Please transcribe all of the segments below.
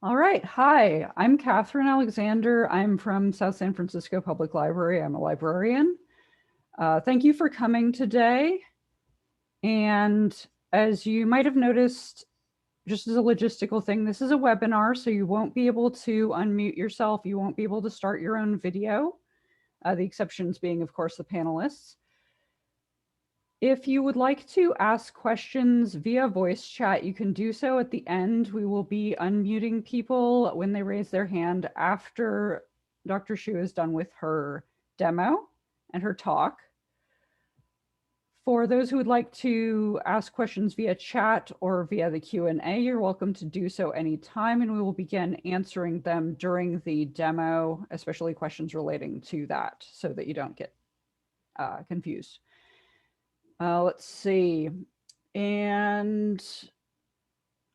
All right. Hi, I'm Catherine Alexander. I'm from South San Francisco Public Library. I'm a librarian. Thank you for coming today. And as you might have noticed, just as a logistical thing, this is a webinar, so you won't be able to unmute yourself. You won't be able to start your own video. The exceptions being, of course, the panelists. If you would like to ask questions via voice chat, you can do so at the end. We will be unmuting people when they raise their hand after Dr. Shiue is done with her demo and her talk. For those who would like to ask questions via chat or via the Q&A, you're welcome to do so anytime, and we will begin answering them during the demo, especially questions relating to that, so that you don't get confused. Let's see. And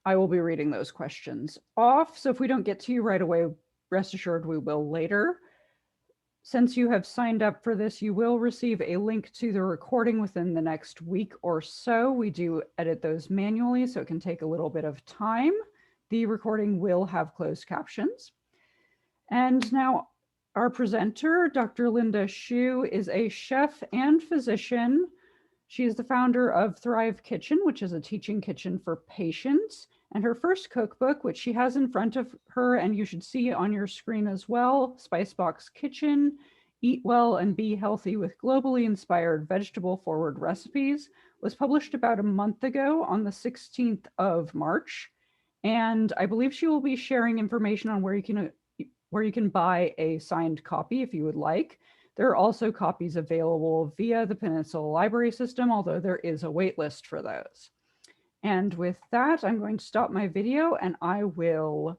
I will be reading those questions off. So if we don't get to you right away, rest assured we will later. Since you have signed up for this, you will receive a link to the recording within the next week or so. We do edit those manually, so it can take a little bit of time. The recording will have closed captions. And now our presenter, Dr. Linda Shiue, is a chef and physician. She is the founder of Thrive Kitchen, which is a teaching kitchen for patients. And her first cookbook, which she has in front of her, and you should see on your screen as well, Spicebox Kitchen, Eat Well and Be Healthy with Globally Inspired Vegetable-Forward Recipes, was published about a month ago on the 16th of March. And I believe she will be sharing information on where you can buy a signed copy if you would like. There are also copies available via the Peninsula Library System, although there is a wait list for those. And with that, I'm going to stop my video and I will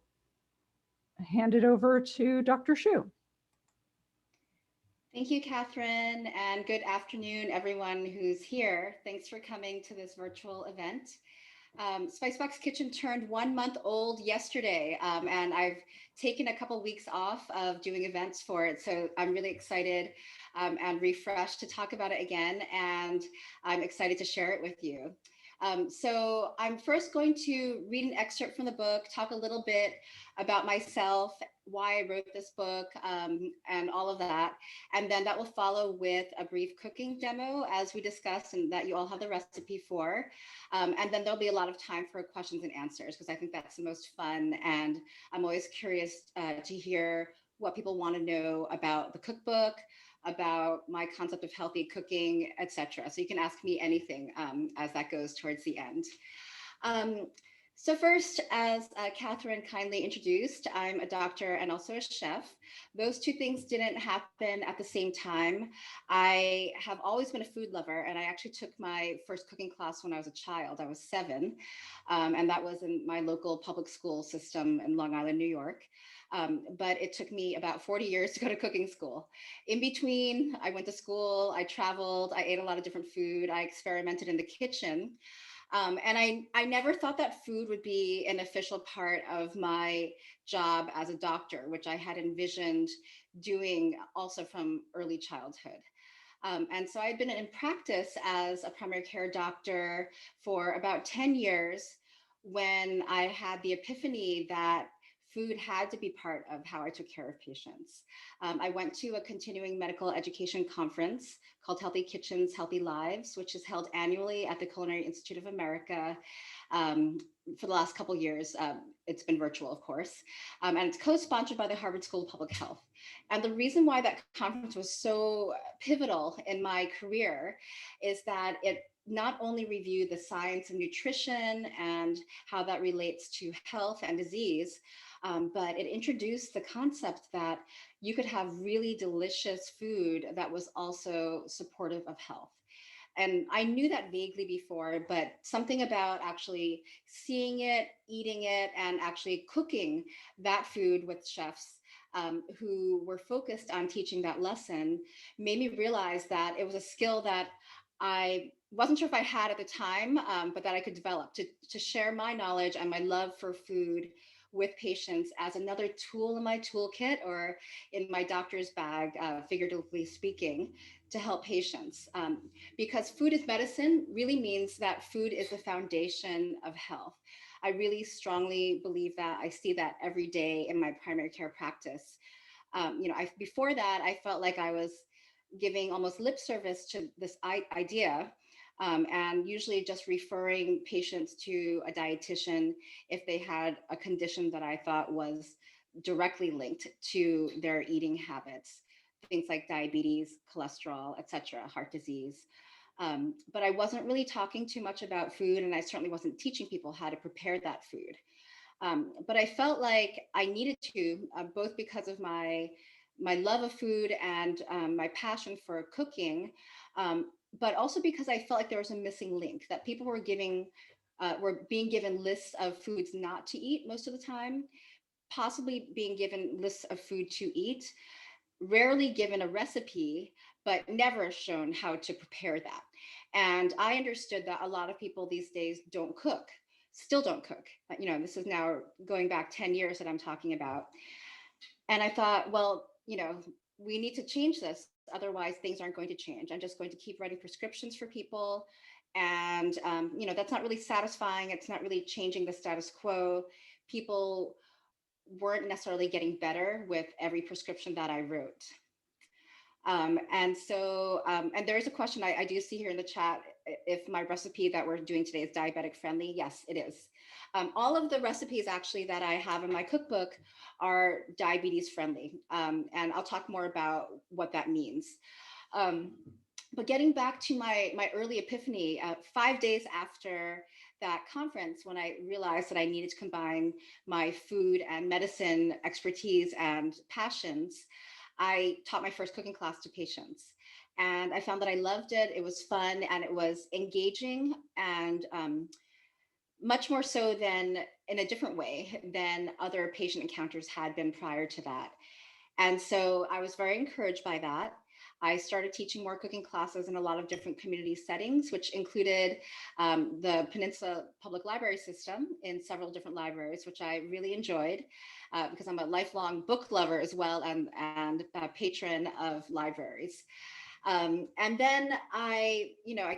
hand it over to Dr. Shiue. Thank you, Catherine, and good afternoon, everyone who's here. Thanks for coming to this virtual event. Spicebox Kitchen turned 1 month old yesterday, and I've taken a couple weeks off of doing events for it. So I'm really excited and refreshed to talk about it again, and I'm excited to share it with you. So I'm first going to read an excerpt from the book, talk a little bit about myself, why I wrote this book, and all of that. And then that will follow with a brief cooking demo as we discussed, and that you all have the recipe for. And then there'll be a lot of time for questions and answers, because I think that's the most fun. And I'm always curious to hear what people want to know about the cookbook, about my concept of healthy cooking, etc. So you can ask me anything as that goes towards the end. So first, as Catherine kindly introduced, I'm a doctor and also a chef. Those two things didn't happen at the same time. I have always been a food lover, and I actually took my first cooking class when I was a child. I was 7, and that was in my local public school system in Long Island, New York. But it took me about 40 years to go to cooking school. In between, I went to school, I traveled, I ate a lot of different food, I experimented in the kitchen. And I never thought that food would be an official part of my job as a doctor, which I had envisioned doing also from early childhood. And so I'd been in practice as a primary care doctor for about 10 years when I had the epiphany that food had to be part of how I took care of patients. I went to a continuing medical education conference called Healthy Kitchens, Healthy Lives, which is held annually at the Culinary Institute of America. For the last couple of years, it's been virtual, of course, and it's co-sponsored by the Harvard School of Public Health. And the reason why that conference was so pivotal in my career is that it not only reviewed the science of nutrition and how that relates to health and disease, but it introduced the concept that you could have really delicious food that was also supportive of health. And I knew that vaguely before, but something about actually seeing it, eating it, and actually cooking that food with chefs who were focused on teaching that lesson made me realize that it was a skill that I wasn't sure if I had at the time, but that I could develop to share my knowledge and my love for food with patients as another tool in my toolkit or in my doctor's bag, figuratively speaking, to help patients. Because food is medicine really means that food is the foundation of health. I really strongly believe that. I see that every day in my primary care practice. Before that, I felt like I was giving almost lip service to this idea, and usually just referring patients to a dietitian if they had a condition that I thought was directly linked to their eating habits, things like diabetes, cholesterol, etc., heart disease. But I wasn't really talking too much about food, and I certainly wasn't teaching people how to prepare that food. But I felt like I needed to, both because of my love of food and my passion for cooking, but also because I felt like there was a missing link, that people were being given lists of foods not to eat most of the time, possibly being given lists of food to eat, rarely given a recipe, but never shown how to prepare that. And I understood that a lot of people these days don't cook, still don't cook. This is now going back 10 years that I'm talking about. And I thought, well, we need to change this. Otherwise, things aren't going to change. I'm just going to keep writing prescriptions for people. And, that's not really satisfying. It's not really changing the status quo. People weren't necessarily getting better with every prescription that I wrote. And there is a question I do see here in the chat, if my recipe that we're doing today is diabetic friendly. Yes, it is. All of the recipes actually that I have in my cookbook are diabetes friendly. And I'll talk more about what that means. But getting back to my early epiphany, 5 days after that conference, when I realized that I needed to combine my food and medicine expertise and passions, I taught my first cooking class to patients. And I found that I loved it. It was fun and it was engaging, and much more so than, in a different way than other patient encounters had been prior to that. And so I was very encouraged by that. I started teaching more cooking classes in a lot of different community settings, which included the Peninsula Public Library System in several different libraries, which I really enjoyed because I'm a lifelong book lover as well, and a patron of libraries. And then I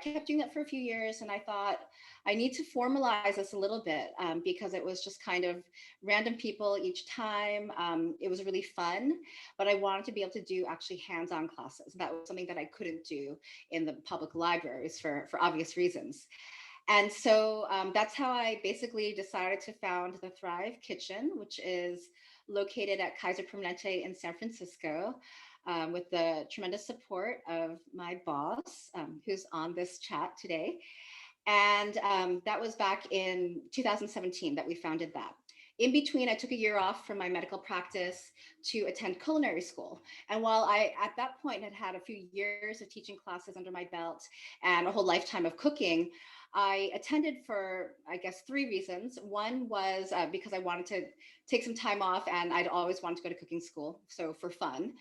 kept doing that for a few years, and I thought I need to formalize this a little bit because it was just kind of random people each time. It was really fun, but I wanted to be able to do actually hands-on classes. That was something that I couldn't do in the public libraries for obvious reasons. And so that's how I basically decided to found the Thrive Kitchen, which is located at Kaiser Permanente in San Francisco, with the tremendous support of my boss, who's on this chat today. And that was back in 2017 that we founded that. In between, I took a year off from my medical practice to attend culinary school. And while I, at that point, had had a few years of teaching classes under my belt and a whole lifetime of cooking, I attended for, I guess, 3 reasons. One was because I wanted to take some time off, and I'd always wanted to go to cooking school, so for fun.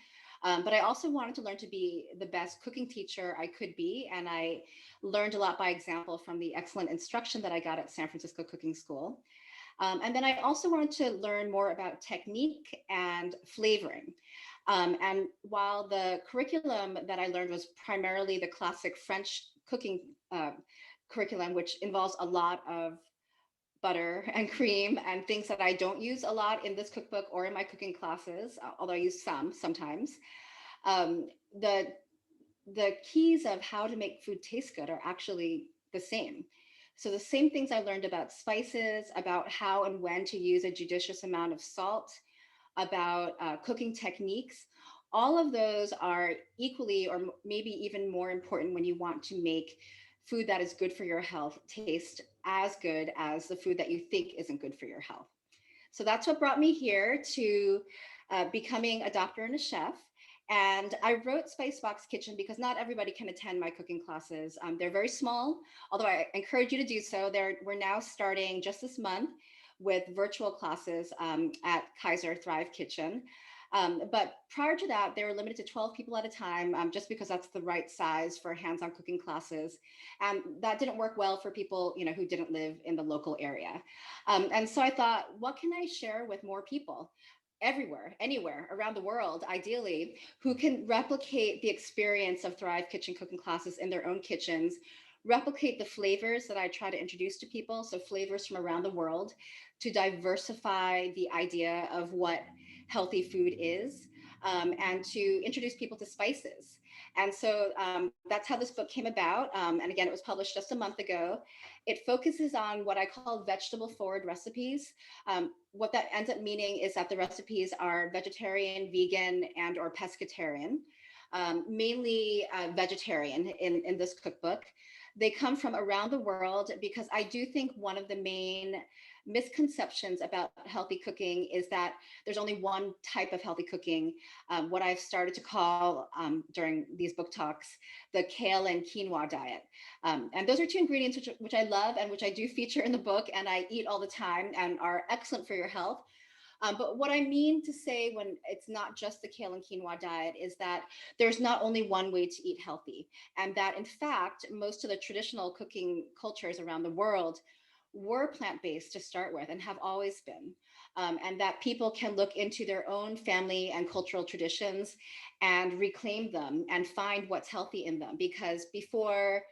But I also wanted to learn to be the best cooking teacher I could be. And I learned a lot by example from the excellent instruction that I got at San Francisco Cooking School. And then I also wanted to learn more about technique and flavoring. And while the curriculum that I learned was primarily the classic French cooking curriculum, which involves a lot of butter and cream and things that I don't use a lot in this cookbook or in my cooking classes, although I use some sometimes. The keys of how to make food taste good are actually the same. So the same things I learned about spices, about how and when to use a judicious amount of salt, about cooking techniques, all of those are equally or maybe even more important when you want to make food that is good for your health taste as good as the food that you think isn't good for your health. So that's what brought me here to becoming a doctor and a chef. And I wrote Spicebox Kitchen because not everybody can attend my cooking classes. They're very small, although I encourage you to do so. We're now starting just this month with virtual classes at Kaiser Thrive Kitchen. But prior to that, they were limited to 12 people at a time, just because that's the right size for hands-on cooking classes. And that didn't work well for people, who didn't live in the local area. And so I thought, what can I share with more people? Everywhere, anywhere around the world, ideally, who can replicate the experience of Thrive Kitchen cooking classes in their own kitchens, replicate the flavors that I try to introduce to people. So flavors from around the world, to diversify the idea of what healthy food is, and to introduce people to spices. And so that's how this book came about. And again, it was published just a month ago. It focuses on what I call vegetable forward recipes. What that ends up meaning is that the recipes are vegetarian, vegan, and or pescatarian, mainly vegetarian in this cookbook. They come from around the world because I do think one of the main misconceptions about healthy cooking is that there's only one type of healthy cooking, what I've started to call during these book talks, the kale and quinoa diet. And those are two ingredients which I love and which I do feature in the book and I eat all the time and are excellent for your health. But what I mean to say when it's not just the kale and quinoa diet is that there's not only one way to eat healthy, and that in fact, most of the traditional cooking cultures around the world were plant-based to start with and have always been. And that people can look into their own family and cultural traditions and reclaim them and find what's healthy in them. Because before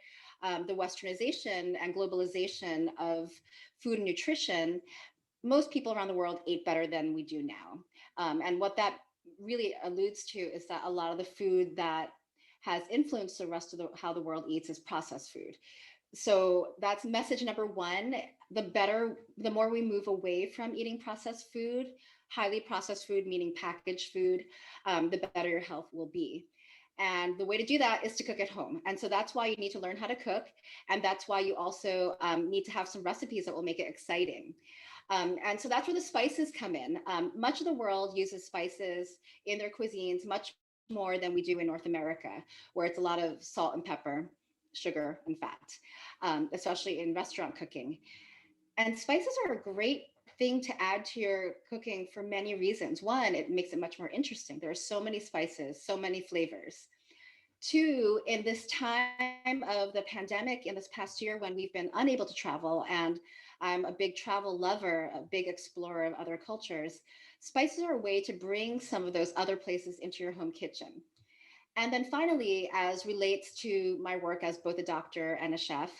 the westernization and globalization of food and nutrition, most people around the world ate better than we do now. And what that really alludes to is that a lot of the food that has influenced the rest of how the world eats is processed food. So that's message number one. The more we move away from eating processed food, highly processed food, meaning packaged food, the better your health will be. And the way to do that is to cook at home. And so that's why you need to learn how to cook. And that's why you also need to have some recipes that will make it exciting. And so that's where the spices come in. Much of the world uses spices in their cuisines much more than we do in North America, where it's a lot of salt and pepper, sugar and fat, especially in restaurant cooking. And spices are a great thing to add to your cooking for many reasons. One, it makes it much more interesting. There are so many spices, so many flavors. Two, in this time of the pandemic, in this past year when we've been unable to travel, and I'm a big travel lover, a big explorer of other cultures, spices are a way to bring some of those other places into your home kitchen. And then finally, as relates to my work as both a doctor and a chef,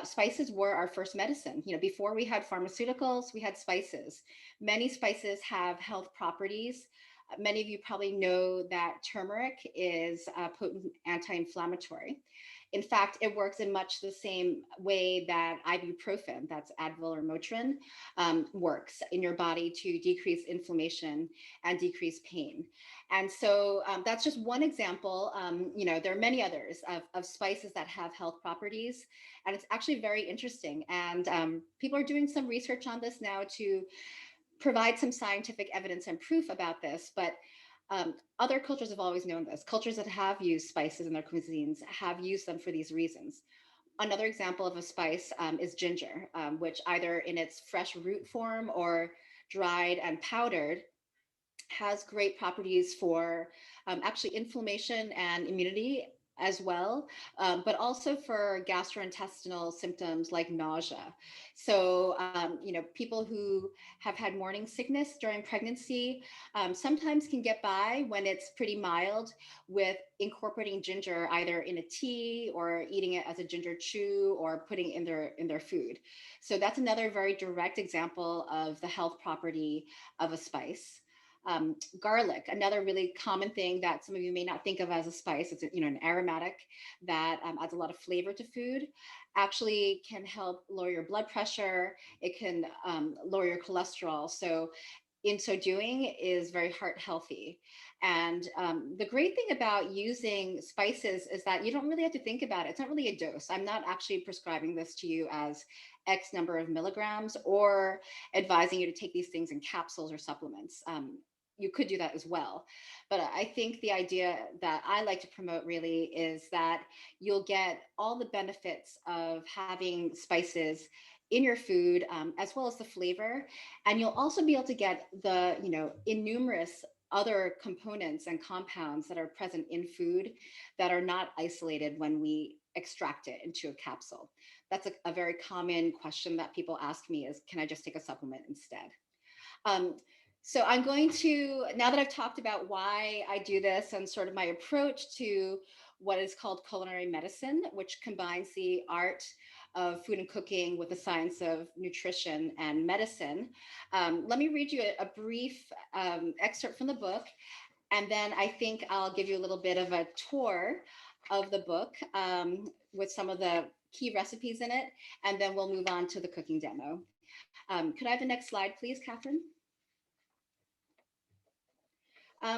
spices were our first medicine. You know, before we had pharmaceuticals, we had spices. Many spices have health properties. Many of you probably know that turmeric is a potent anti-inflammatory. In fact, it works in much the same way that ibuprofen, that's Advil or Motrin, works in your body to decrease inflammation and decrease pain. And so that's just one example. You know, there are many others of spices that have health properties, and it's actually very interesting. And people are doing some research on this now to provide some scientific evidence and proof about this. But other cultures have always known this. Cultures that have used spices in their cuisines have used them for these reasons. Another example of a spice is ginger, which either in its fresh root form or dried and powdered has great properties for actually inflammation and immunity as well, but also for gastrointestinal symptoms like nausea. So, you know, people who have had morning sickness during pregnancy sometimes can get by when it's pretty mild with incorporating ginger either in a tea or eating it as a ginger chew or putting it in their food. So that's another very direct example of the health property of a spice. Garlic, another really common thing that some of you may not think of as a spice. It's an aromatic that adds a lot of flavor to food. Actually, can help lower your blood pressure. It can lower your cholesterol. So, in so doing, is very heart healthy. And the great thing about using spices is that you don't really have to think about it. It's not really a dose. I'm not actually prescribing this to you as X number of milligrams or advising you to take these things in capsules or supplements. You could do that as well. But I think the idea that I like to promote really is that you'll get all the benefits of having spices in your food, as well as the flavor. And you'll also be able to get the, innumerous other components and compounds that are present in food that are not isolated when we extract it into a capsule. That's a very common question that people ask me is, can I just take a supplement instead? So I'm going to, now that I've talked about why I do this and sort of my approach to what is called culinary medicine, which combines the art of food and cooking with the science of nutrition and medicine. Let me read you a brief excerpt from the book, and then I think I'll give you a little bit of a tour of the book with some of the key recipes in it, and then we'll move on to the cooking demo. Could I have the next slide, please, Catherine?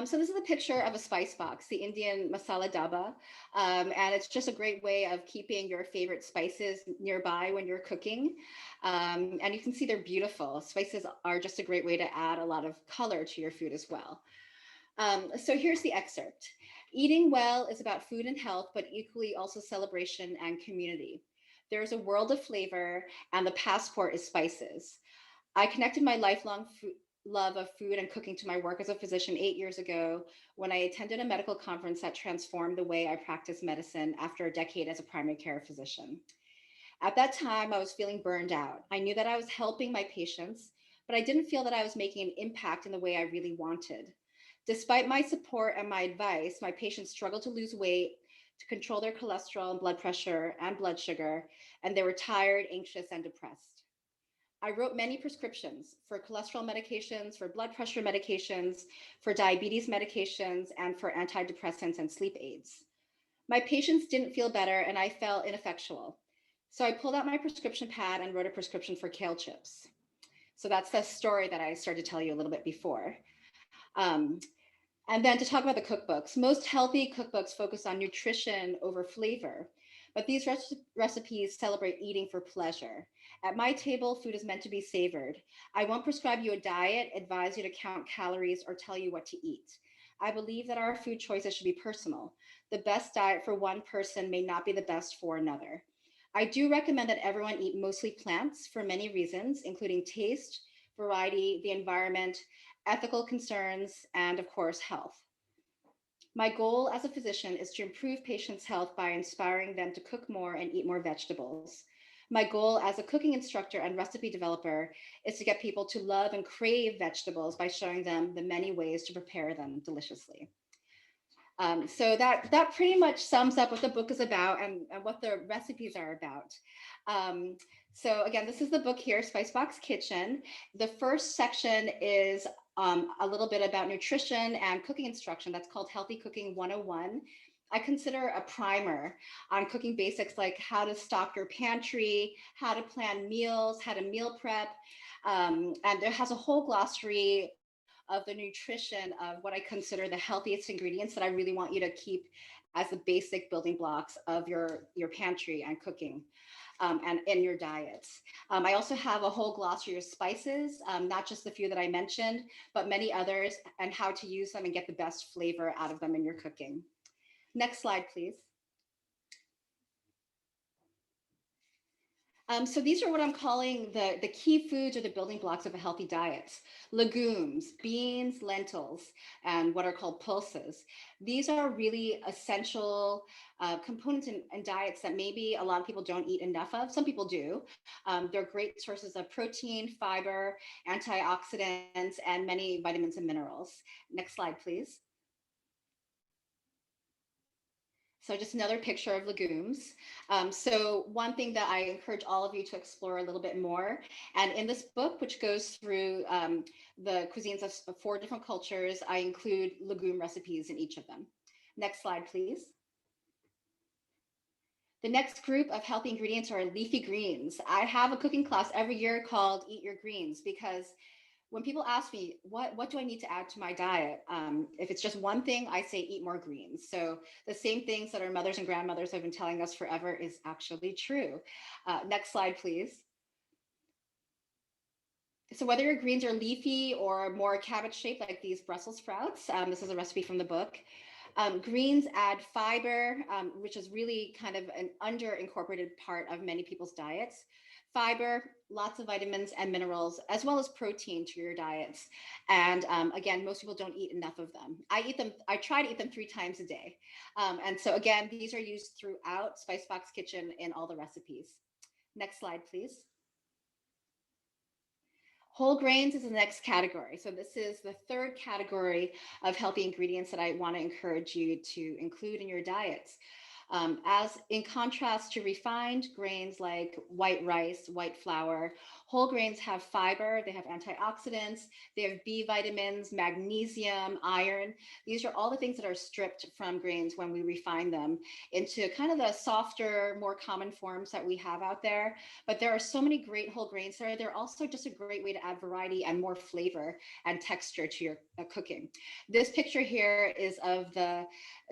So this is a picture of a spice box, the Indian masala daba, and it's just a great way of keeping your favorite spices nearby when you're cooking. And you can see they're beautiful. Spices are just a great way to add a lot of color to your food as well. So here's the excerpt. Eating well is about food and health, but equally also celebration and community. There's a world of flavor, and the passport is spices. I connected my lifelong love of food and cooking to my work as a physician 8 years ago when I attended a medical conference that transformed the way I practice medicine after a decade as a primary care physician. At that time, I was feeling burned out. I knew that I was helping my patients, but I didn't feel that I was making an impact in the way I really wanted. Despite my support and my advice, my patients struggled to lose weight, to control their cholesterol and blood pressure and blood sugar, and they were tired, anxious, and depressed. I wrote many prescriptions for cholesterol medications, for blood pressure medications, for diabetes medications, and for antidepressants and sleep aids. My patients didn't feel better, and I felt ineffectual. So I pulled out my prescription pad and wrote a prescription for kale chips. So that's the story that I started to tell you a little bit before. And then to talk about the cookbooks, most healthy cookbooks focus on nutrition over flavor, but these recipes celebrate eating for pleasure. At my table, food is meant to be savored. I won't prescribe you a diet, advise you to count calories, or tell you what to eat. I believe that our food choices should be personal. The best diet for one person may not be the best for another. I do recommend that everyone eat mostly plants for many reasons, including taste, variety, the environment, ethical concerns, and of course, health. My goal as a physician is to improve patients' health by inspiring them to cook more and eat more vegetables. My goal as a cooking instructor and recipe developer is to get people to love and crave vegetables by showing them the many ways to prepare them deliciously. So that pretty much sums up what the book is about and what the recipes are about. So again, this is the book here, Spicebox Kitchen. The first section is a little bit about nutrition and cooking instruction. That's called Healthy Cooking 101. I consider a primer on cooking basics like how to stock your pantry, how to plan meals, how to meal prep. And it has a whole glossary of the nutrition of what I consider the healthiest ingredients that I really want you to keep as the basic building blocks of your pantry and cooking. And in your diets. I also have a whole glossary of spices, not just the few that I mentioned, but many others, and how to use them and get the best flavor out of them in your cooking. Next slide, please. So these are what I'm calling the key foods or the building blocks of a healthy diet. Legumes, beans, lentils, and what are called pulses. These are really essential components in diets that maybe a lot of people don't eat enough of. Some people do. They're great sources of protein, fiber, antioxidants, and many vitamins and minerals. Next slide, please. So just another picture of legumes. So one thing that I encourage all of you to explore a little bit more, and in this book, which goes through the cuisines of 4 different cultures, I include legume recipes in each of them. Next slide, please. The next group of healthy ingredients are leafy greens. I have a cooking class every year called Eat Your Greens because when people ask me, what do I need to add to my diet? If it's just one thing, I say eat more greens. So the same things that our mothers and grandmothers have been telling us forever is actually true. Next slide, please. So whether your greens are leafy or more cabbage shaped like these Brussels sprouts, this is a recipe from the book. Greens add fiber, which is really kind of an under-incorporated part of many people's diets. Fiber, lots of vitamins and minerals, as well as protein to your diets. And again, most people don't eat enough of them. I try to eat them 3 times a day. And so again, these are used throughout Spicebox Kitchen in all the recipes. Next slide, please. Whole grains is the next category. So this is the third category of healthy ingredients that I want to encourage you to include in your diets. As in contrast to refined grains like white rice, white flour, whole grains have fiber, they have antioxidants, they have B vitamins, magnesium, iron. These are all the things that are stripped from grains when we refine them into kind of the softer, more common forms that we have out there. But there are so many great whole grains there. They're also just a great way to add variety and more flavor and texture to your cooking. This picture here is of the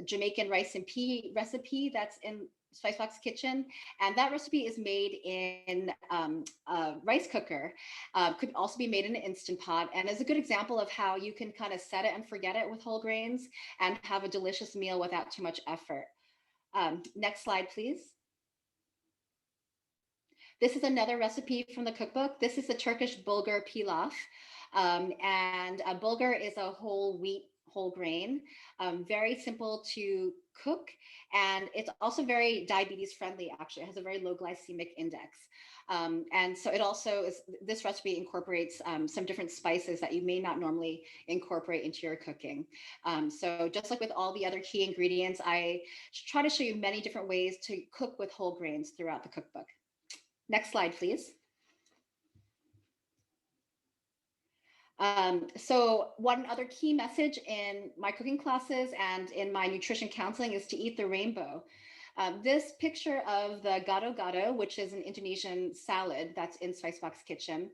Jamaican rice and pea recipe that's in Spicebox Kitchen, and that recipe is made in a rice cooker. Could also be made in an Instant Pot, and is a good example of how you can kind of set it and forget it with whole grains and have a delicious meal without too much effort. Next slide, please. This is another recipe from the cookbook. This is the Turkish Bulgur Pilaf, and Bulgur is a whole wheat whole grain, very simple to cook, and it's also very diabetes friendly. Actually, it has a very low glycemic index, and so it also is. This recipe incorporates some different spices that you may not normally incorporate into your cooking. So just like with all the other key ingredients, I try to show you many different ways to cook with whole grains throughout the cookbook. Next slide, please. So one other key message in my cooking classes and in my nutrition counseling is to eat the rainbow. This picture of the gado-gado, which is an Indonesian salad that's in Spicebox Kitchen,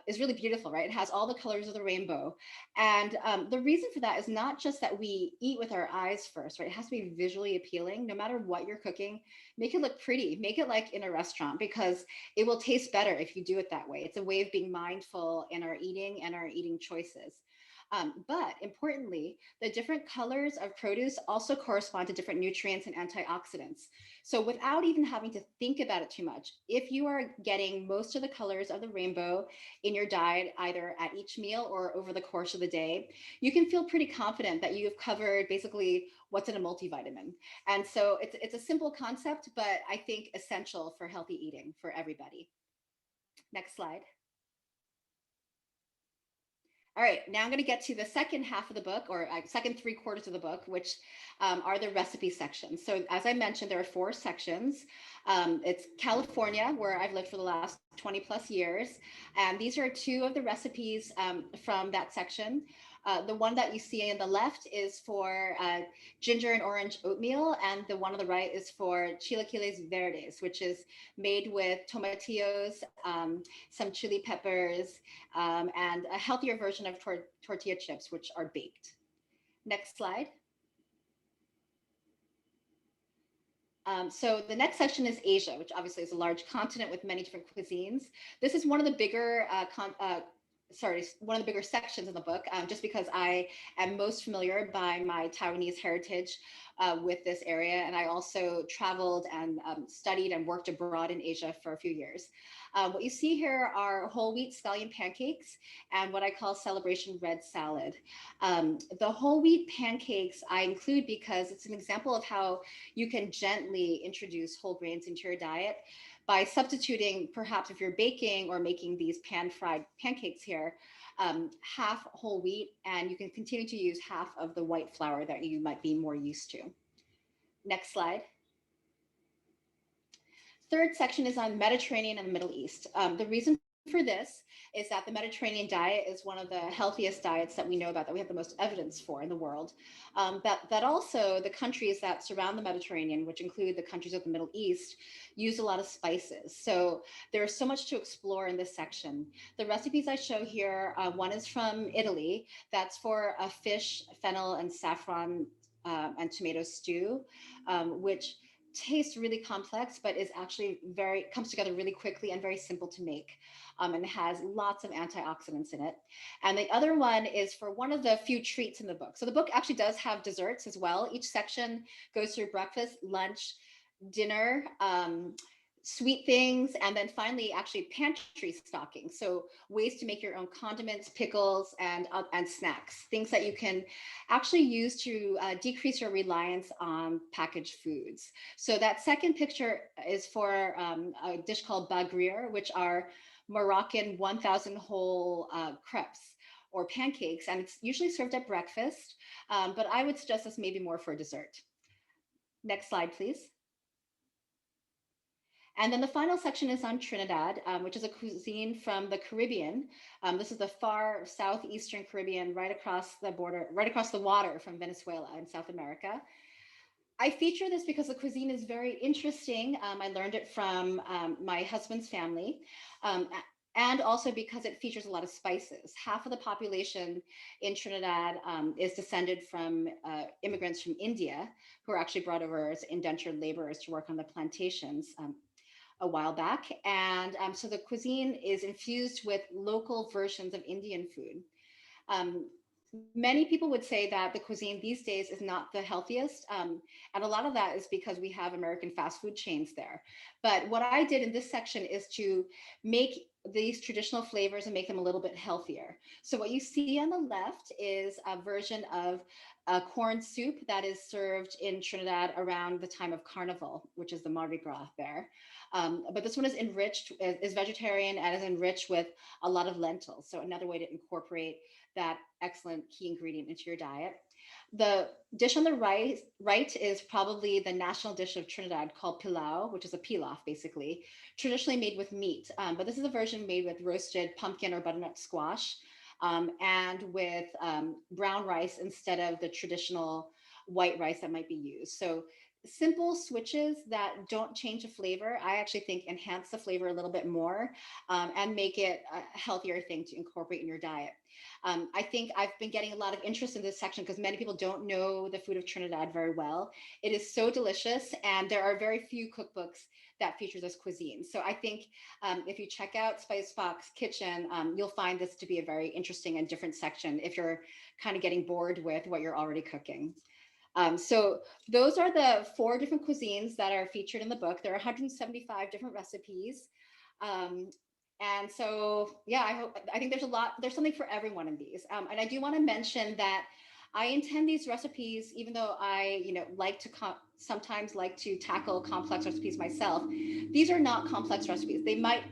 is really beautiful, right? It has all the colors of the rainbow. And the reason for that is not just that we eat with our eyes first, right? It has to be visually appealing. No matter what you're cooking, make it look pretty, make it like in a restaurant, because it will taste better if you do it that way. It's a way of being mindful in our eating and our eating choices. But importantly, the different colors of produce also correspond to different nutrients and antioxidants. So without even having to think about it too much, if you are getting most of the colors of the rainbow in your diet, either at each meal or over the course of the day, you can feel pretty confident that you've covered basically what's in a multivitamin. And so it's a simple concept, but I think essential for healthy eating for everybody. Next slide. All right, now I'm going to get to the second half of the book, or second 3/4 of the book, which are the recipe sections. So as I mentioned, there are 4 sections. It's California, where I've lived for the last 20 plus years. And these are 2 of the recipes from that section. The one that you see on the left is for ginger and orange oatmeal, and the one on the right is for chilaquiles verdes, which is made with tomatillos, some chili peppers, and a healthier version of tortilla chips, which are baked. Next slide. So the next section is Asia, which obviously is a large continent with many different cuisines. This is one of the bigger one of the bigger sections in the book, just because I am most familiar by my Taiwanese heritage with this area. And I also traveled and studied and worked abroad in Asia for a few years. What you see here are whole wheat scallion pancakes and what I call celebration red salad. The whole wheat pancakes I include because it's an example of how you can gently introduce whole grains into your diet by substituting, perhaps if you're baking or making these pan-fried pancakes here, half whole wheat, and you can continue to use half of the white flour that you might be more used to. Next slide. Third section is on Mediterranean and the Middle East. The reason for this is that the Mediterranean diet is one of the healthiest diets that we know about, that we have the most evidence for in the world. That also the countries that surround the Mediterranean, which include the countries of the Middle East, use a lot of spices. So there's so much to explore in this section. The recipes I show here, one is from Italy. That's for a fish, fennel, and saffron and tomato stew, which tastes really complex, but is actually comes together really quickly and very simple to make, and has lots of antioxidants in it. And the other one is for one of the few treats in the book. So the book actually does have desserts as well. Each section goes through breakfast, lunch, dinner, sweet things, and then finally actually pantry stocking. So ways to make your own condiments, pickles, and snacks, things that you can actually use to decrease your reliance on packaged foods. So that second picture is for a dish called bagrir, which are Moroccan 1,000 whole crepes or pancakes, and it's usually served at breakfast, but I would suggest this maybe more for dessert. Next slide, please. And then the final section is on Trinidad, which is a cuisine from the Caribbean. This is the far southeastern Caribbean, right across the border, right across the water from Venezuela in South America. I feature this because the cuisine is very interesting. I learned it from my husband's family. And also because it features a lot of spices. Half of the population in Trinidad is descended from immigrants from India who were actually brought over as indentured laborers to work on the plantations a while back. And so the cuisine is infused with local versions of Indian food. Many people would say that the cuisine these days is not the healthiest. And a lot of that is because we have American fast food chains there. But what I did in this section is to make these traditional flavors and make them a little bit healthier. So what you see on the left is a version of a corn soup that is served in Trinidad around the time of Carnival, which is the Mardi Gras there. But this one is enriched, is vegetarian and is enriched with a lot of lentils. So another way to incorporate that excellent key ingredient into your diet. The dish on the right is probably the national dish of Trinidad called Pilau, which is a pilaf basically, traditionally made with meat. But this is a version made with roasted pumpkin or butternut squash and with brown rice instead of the traditional white rice that might be used. So simple switches that don't change the flavor, I actually think enhance the flavor a little bit more and make it a healthier thing to incorporate in your diet. I think I've been getting a lot of interest in this section because many people don't know the food of Trinidad very well. It is so delicious, and there are very few cookbooks that feature this cuisine. So I think if you check out Spicebox Kitchen, you'll find this to be a very interesting and different section if you're kind of getting bored with what you're already cooking. So those are the 4 different cuisines that are featured in the book. There are 175 different recipes. And so, yeah, I think there's something for everyone in these. And I do want to mention that I intend these recipes, even though I, sometimes like to tackle complex recipes myself. These are not complex recipes.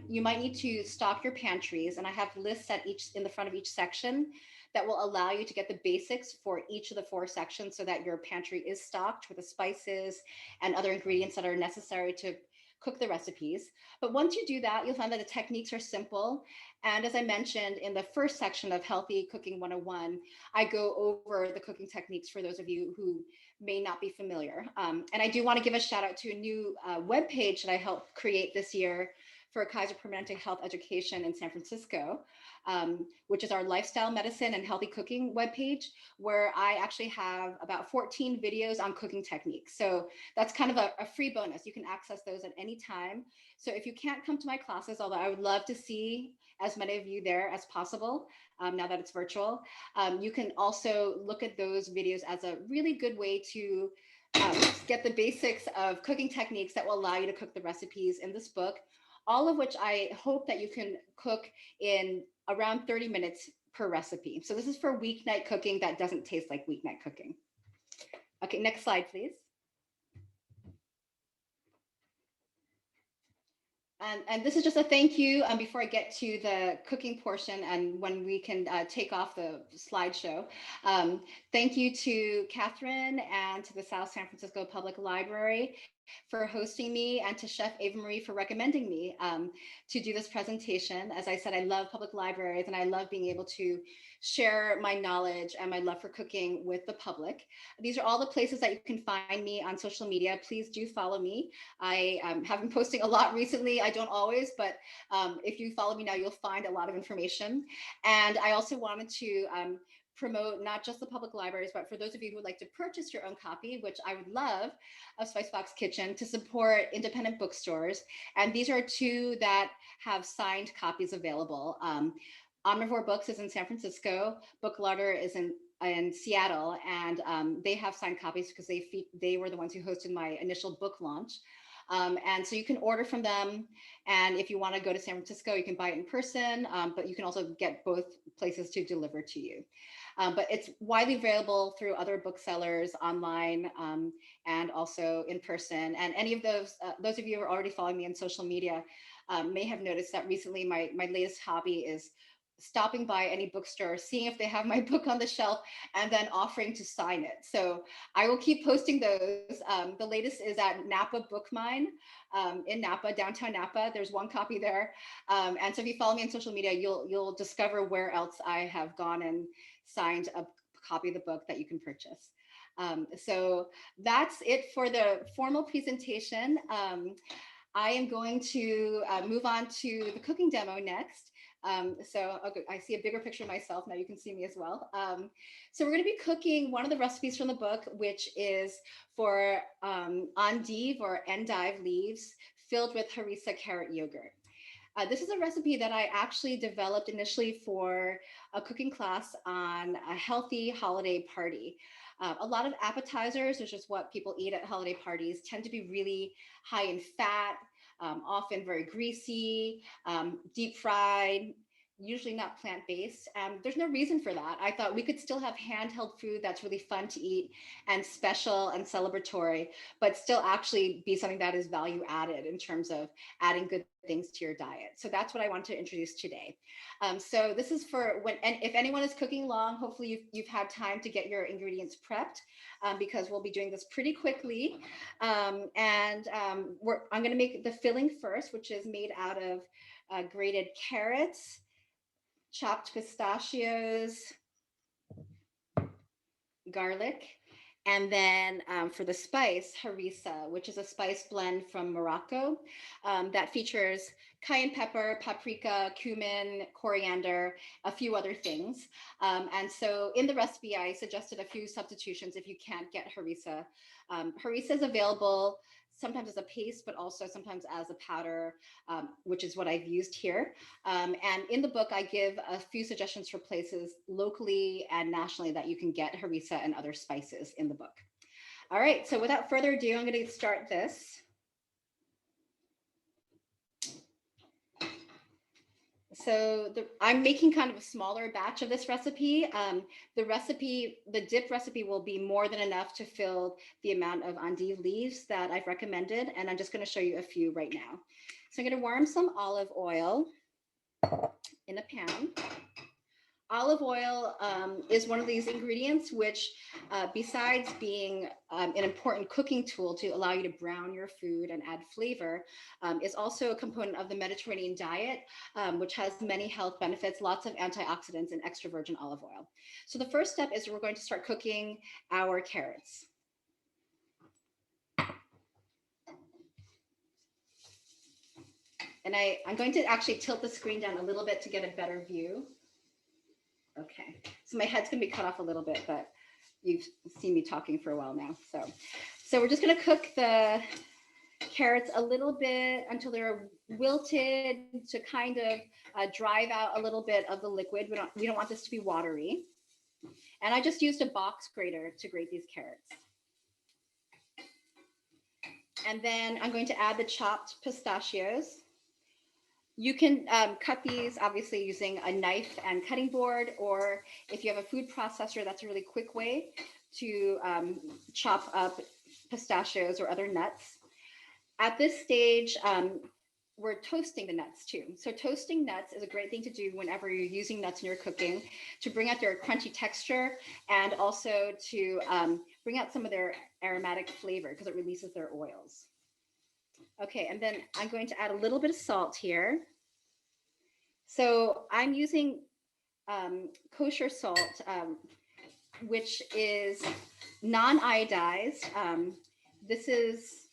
You might need to stock your pantries, and I have lists in the front of each section that will allow you to get the basics for each of the 4 sections so that your pantry is stocked with the spices and other ingredients that are necessary to cook the recipes. But once you do that, you'll find that the techniques are simple. And as I mentioned in the first section of Healthy Cooking 101, I go over the cooking techniques for those of you who may not be familiar. And I do want to give a shout out to a new webpage that I helped create this year for Kaiser Permanente Health Education in San Francisco, which is our lifestyle medicine and healthy cooking webpage, where I actually have about 14 videos on cooking techniques. So that's kind of a free bonus. You can access those at any time. So if you can't come to my classes, although I would love to see as many of you there as possible, now that it's virtual, you can also look at those videos as a really good way to get the basics of cooking techniques that will allow you to cook the recipes in this book, all of which I hope that you can cook in around 30 minutes per recipe. So this is for weeknight cooking that doesn't taste like weeknight cooking. Okay, next slide, please. And this is just a thank you before I get to the cooking portion and when we can take off the slideshow. Thank you to Catherine and to the South San Francisco Public Library for hosting me, and to Chef Ava Marie for recommending me to do this presentation. As I said, I love public libraries and I love being able to share my knowledge and my love for cooking with the public. These are all the places that you can find me on social media. Please do follow me. I have been posting a lot recently. I don't always, but if you follow me now, you'll find a lot of information. And I also wanted to promote not just the public libraries, but for those of you who would like to purchase your own copy, which I would love, of Spicebox Kitchen, to support independent bookstores. And these are 2 that have signed copies available. Omnivore Books is in San Francisco, Book Larder is in Seattle, and they have signed copies because they were the ones who hosted my initial book launch. And so you can order from them. And if you want to go to San Francisco, you can buy it in person, but you can also get both places to deliver to you. But it's widely available through other booksellers online, and also in person. And any of those of you who are already following me on social media may have noticed that recently my latest hobby is stopping by any bookstore, seeing if they have my book on the shelf, and then offering to sign it. So I will keep posting those. The latest is at Napa Book Mine in Napa, downtown Napa. There's one copy there. And so if you follow me on social media, you'll discover where else I have gone and signed a copy of the book that you can purchase. So that's it for the formal presentation. I am going to move on to the cooking demo next. So okay, I see a bigger picture of myself. Now you can see me as well. So we're going to be cooking one of the recipes from the book, which is for endive or endive leaves filled with harissa carrot yogurt. This is a recipe that I actually developed initially for a cooking class on a healthy holiday party. A lot of appetizers, which is what people eat at holiday parties, tend to be really high in fat, often very greasy, deep fried, usually not plant-based. There's no reason for that. I thought we could still have handheld food that's really fun to eat and special and celebratory, but still actually be something that is value added in terms of adding good things to your diet. So that's what I want to introduce today. So this is for when, and if anyone is cooking along, hopefully you've had time to get your ingredients prepped, because we'll be doing this pretty quickly. I'm going to make the filling first, which is made out of grated carrots, chopped pistachios, garlic, and then for the spice, harissa, which is a spice blend from Morocco that features cayenne pepper, paprika, cumin, coriander, a few other things. And so in the recipe, I suggested a few substitutions if you can't get harissa. Harissa is available sometimes as a paste, but also sometimes as a powder, which is what I've used here. And in the book, I give a few suggestions for places locally and nationally that you can get harissa and other spices in the book. All right, so without further ado, I'm going to start this. So I'm making kind of a smaller batch of this recipe. The dip recipe will be more than enough to fill the amount of endive leaves that I've recommended. And I'm just going to show you a few right now. So I'm going to warm some olive oil in a pan. Olive oil is one of these ingredients which, besides being an important cooking tool to allow you to brown your food and add flavor, is also a component of the Mediterranean diet, which has many health benefits, lots of antioxidants and extra virgin olive oil. So the first step is we're going to start cooking our carrots. And I'm going to actually tilt the screen down a little bit to get a better view. Okay, so my head's gonna be cut off a little bit, but you've seen me talking for a while now. So we're just gonna cook the carrots a little bit until they're wilted to kind of drive out a little bit of the liquid. We don't want this to be watery. And I just used a box grater to grate these carrots. And then I'm going to add the chopped pistachios. You can cut these obviously using a knife and cutting board, or if you have a food processor, that's a really quick way to chop up pistachios or other nuts. At this stage, we're toasting the nuts too. So toasting nuts is a great thing to do whenever you're using nuts in your cooking to bring out their crunchy texture and also to bring out some of their aromatic flavor because it releases their oils. Okay, and then I'm going to add a little bit of salt here. So I'm using kosher salt, which is non-iodized. This is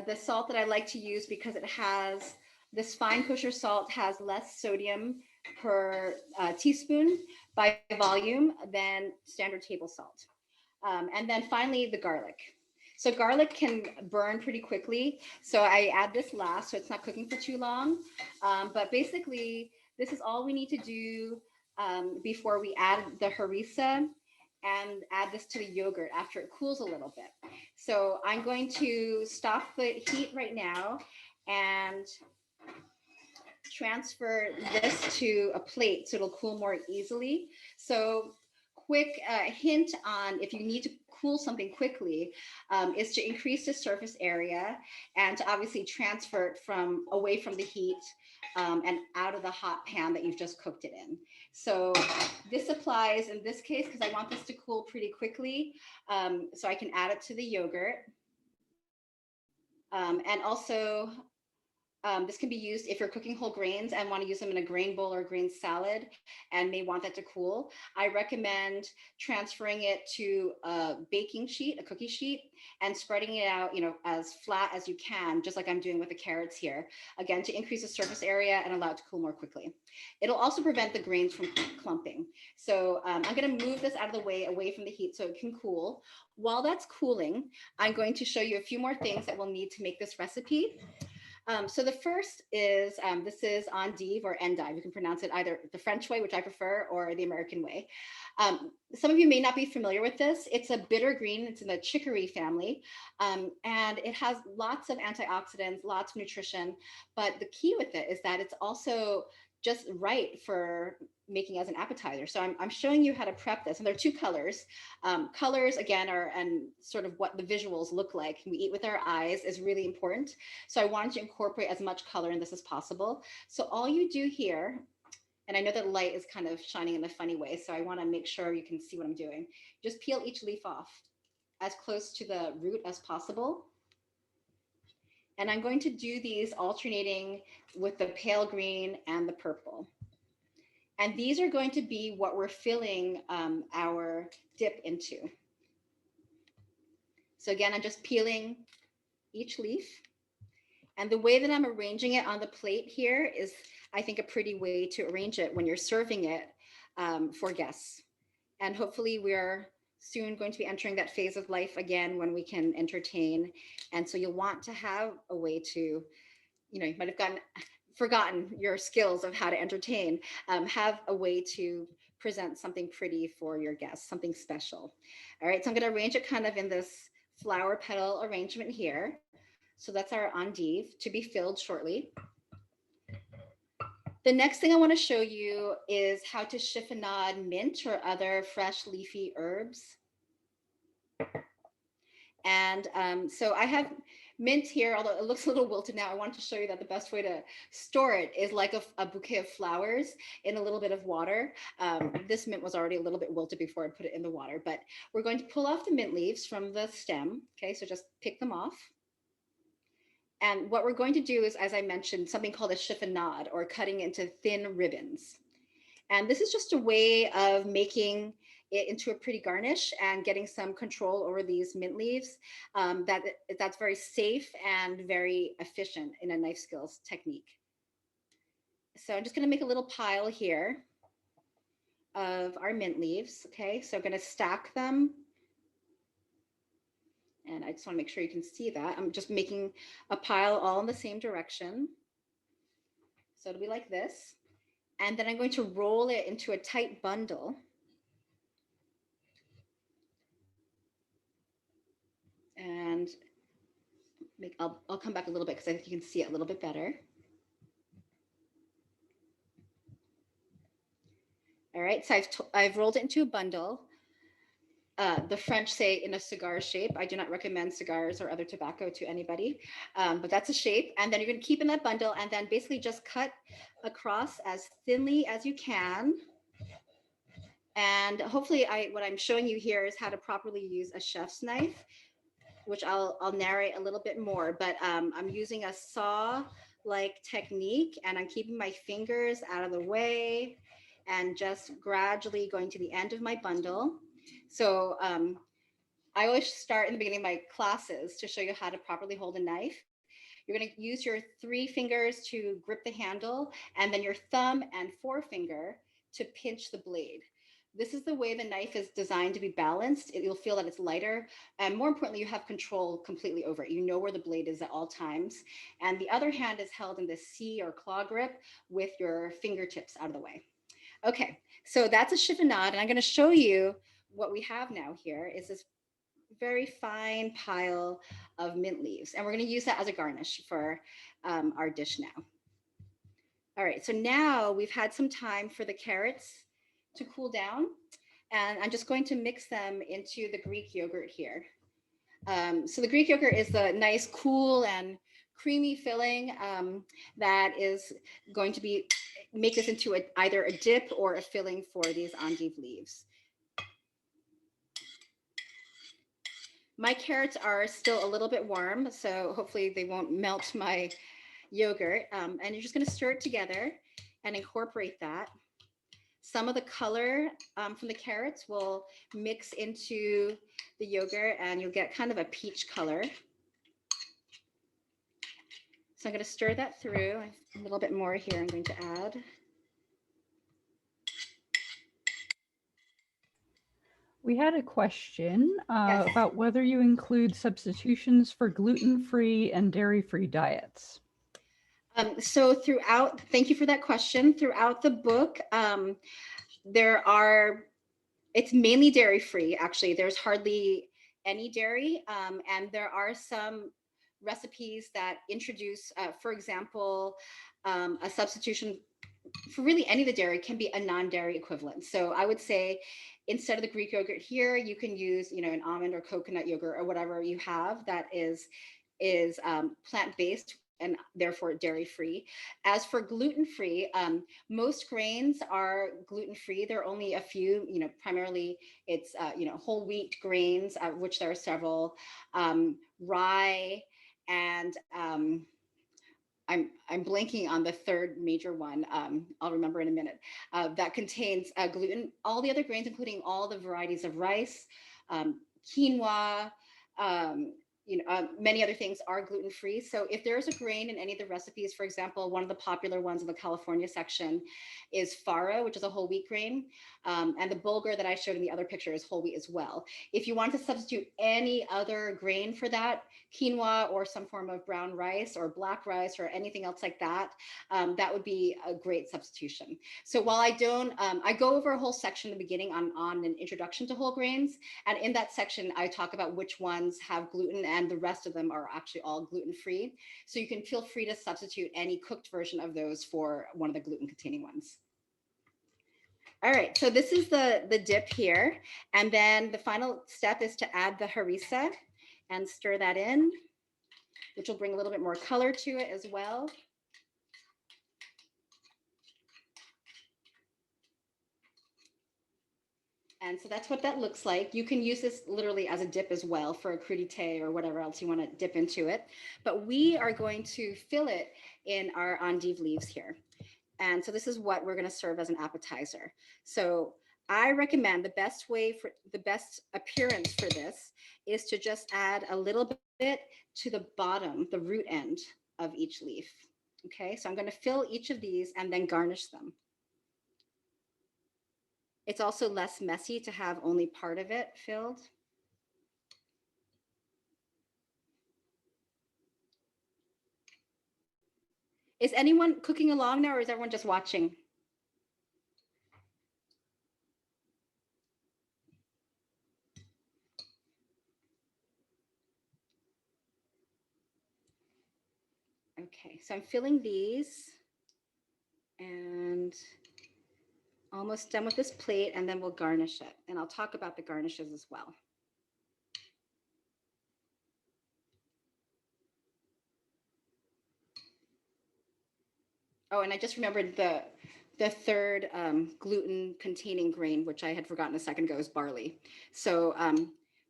the salt that I like to use because this fine kosher salt has less sodium per teaspoon by volume than standard table salt. And then finally, the garlic. So garlic can burn pretty quickly. So I add this last, so it's not cooking for too long. But basically, this is all we need to do before we add the harissa and add this to the yogurt after it cools a little bit. So I'm going to stop the heat right now and transfer this to a plate so it'll cool more easily. So quick hint on if you need to cool something quickly is to increase the surface area and to obviously transfer it from away from the heat and out of the hot pan that you've just cooked it in. So this applies in this case because I want this to cool pretty quickly. So I can add it to the yogurt. And also this can be used if you're cooking whole grains and want to use them in a grain bowl or a grain salad and may want that to cool. I recommend transferring it to a baking sheet, a cookie sheet, and spreading it out, as flat as you can, just like I'm doing with the carrots here. Again, to increase the surface area and allow it to cool more quickly. It'll also prevent the grains from clumping. So I'm going to move this out of the way, away from the heat so it can cool. While that's cooling, I'm going to show you a few more things that we'll need to make this recipe. So the first is, this is Endive or Endive. You can pronounce it either the French way, which I prefer, or the American way. Some of you may not be familiar with this. It's a bitter green. It's in the chicory family. And it has lots of antioxidants, lots of nutrition. But the key with it is that it's also just right for making as an appetizer. So I'm showing you how to prep this. And there are two colors. Colors, again, and sort of what the visuals look like. We eat with our eyes is really important. So I wanted to incorporate as much color in this as possible. So all you do here, and I know that light is kind of shining in a funny way, so I want to make sure you can see what I'm doing. Just peel each leaf off as close to the root as possible. And I'm going to do these alternating with the pale green and the purple. And these are going to be what we're filling our dip into. So again, I'm just peeling each leaf. And the way that I'm arranging it on the plate here is, I think, a pretty way to arrange it when you're serving it for guests. And hopefully we're soon going to be entering that phase of life again when we can entertain. And so you'll want to have a way to, you might have forgotten your skills of how to entertain, have a way to present something pretty for your guests, something special. All right, so I'm going to arrange it kind of in this flower petal arrangement here. So that's our endive to be filled shortly. The next thing I want to show you is how to chiffonade mint or other fresh leafy herbs. And so I have mint here, although it looks a little wilted now. I wanted to show you that the best way to store it is like a bouquet of flowers in a little bit of water. This mint was already a little bit wilted before I put it in the water, but we're going to pull off the mint leaves from the stem. Okay, so just pick them off. And what we're going to do is, as I mentioned, something called a chiffonade, or cutting into thin ribbons. And this is just a way of making it into a pretty garnish and getting some control over these mint leaves. That's very safe and very efficient in a knife skills technique. So I'm just going to make a little pile here of our mint leaves. Okay, so I'm going to stack them. And I just want to make sure you can see that. I'm just making a pile all in the same direction. So it'll be like this. And then I'm going to roll it into a tight bundle. And I'll come back a little bit because I think you can see it a little bit better. All right, so I've rolled it into a bundle. The French say in a cigar shape. I do not recommend cigars or other tobacco to anybody, but that's a shape. And then you're going to keep in that bundle and then basically just cut across as thinly as you can. And hopefully what I'm showing you here is how to properly use a chef's knife, which I'll narrate a little bit more, but I'm using a saw-like technique and I'm keeping my fingers out of the way and just gradually going to the end of my bundle. So I always start in the beginning of my classes to show you how to properly hold a knife. You're going to use your 3 fingers to grip the handle and then your thumb and forefinger to pinch the blade. This is the way the knife is designed to be balanced. You'll feel that it's lighter. And more importantly, you have control completely over it. You know where the blade is at all times. And the other hand is held in the C or claw grip with your fingertips out of the way. Okay, so that's a chiffonade. And I'm going to show you what we have now here is this very fine pile of mint leaves. And we're going to use that as a garnish for our dish now. All right, so now we've had some time for the carrots to cool down. And I'm just going to mix them into the Greek yogurt here. So the Greek yogurt is the nice, cool, and creamy filling that is going to make this into either a dip or a filling for these endive leaves. My carrots are still a little bit warm, so hopefully they won't melt my yogurt. And you're just going to stir it together and incorporate that. Some of the color from the carrots will mix into the yogurt and you'll get kind of a peach color. So I'm going to stir that through. A little bit more here I'm going to add. We had a question Yes. about whether you include substitutions for gluten-free and dairy-free diets. So thank you for that question. Throughout the book, it's mainly dairy-free, actually. There's hardly any dairy, and there are some recipes that introduce, for example, a substitution for really any of the dairy can be a non-dairy equivalent. So I would say instead of the Greek yogurt here, you can use, an almond or coconut yogurt or whatever you have that is plant-based and therefore dairy-free. As for gluten-free, most grains are gluten-free. There are only a few, primarily it's, whole wheat grains, which there are several, rye, and I'm blanking on the third major one. I'll remember in a minute. That contains gluten. All the other grains, including all the varieties of rice, quinoa, many other things are gluten-free. So if there's a grain in any of the recipes, for example, one of the popular ones in the California section is farro, which is a whole wheat grain. And the bulgur that I showed in the other picture is whole wheat as well. If you want to substitute any other grain for that, quinoa or some form of brown rice or black rice or anything else like that, that would be a great substitution. So while I go over a whole section in the beginning on an introduction to whole grains. And in that section, I talk about which ones have gluten and the rest of them are actually all gluten-free. So you can feel free to substitute any cooked version of those for one of the gluten-containing ones. All right, so this is the dip here. And then the final step is to add the harissa and stir that in, which will bring a little bit more color to it as well. And so that's what that looks like. You can use this literally as a dip as well for a crudité or whatever else you want to dip into it. But we are going to fill it in our endive leaves here. And so this is what we're going to serve as an appetizer. So I recommend the best appearance for this is to just add a little bit to the bottom, the root end of each leaf. Okay, so I'm going to fill each of these and then garnish them. It's also less messy to have only part of it filled. Is anyone cooking along now or is everyone just watching? Okay, so I'm filling these and almost done with this plate, and then we'll garnish it. And I'll talk about the garnishes as well. Oh, and I just remembered the third gluten-containing grain, which I had forgotten a second ago, is barley. So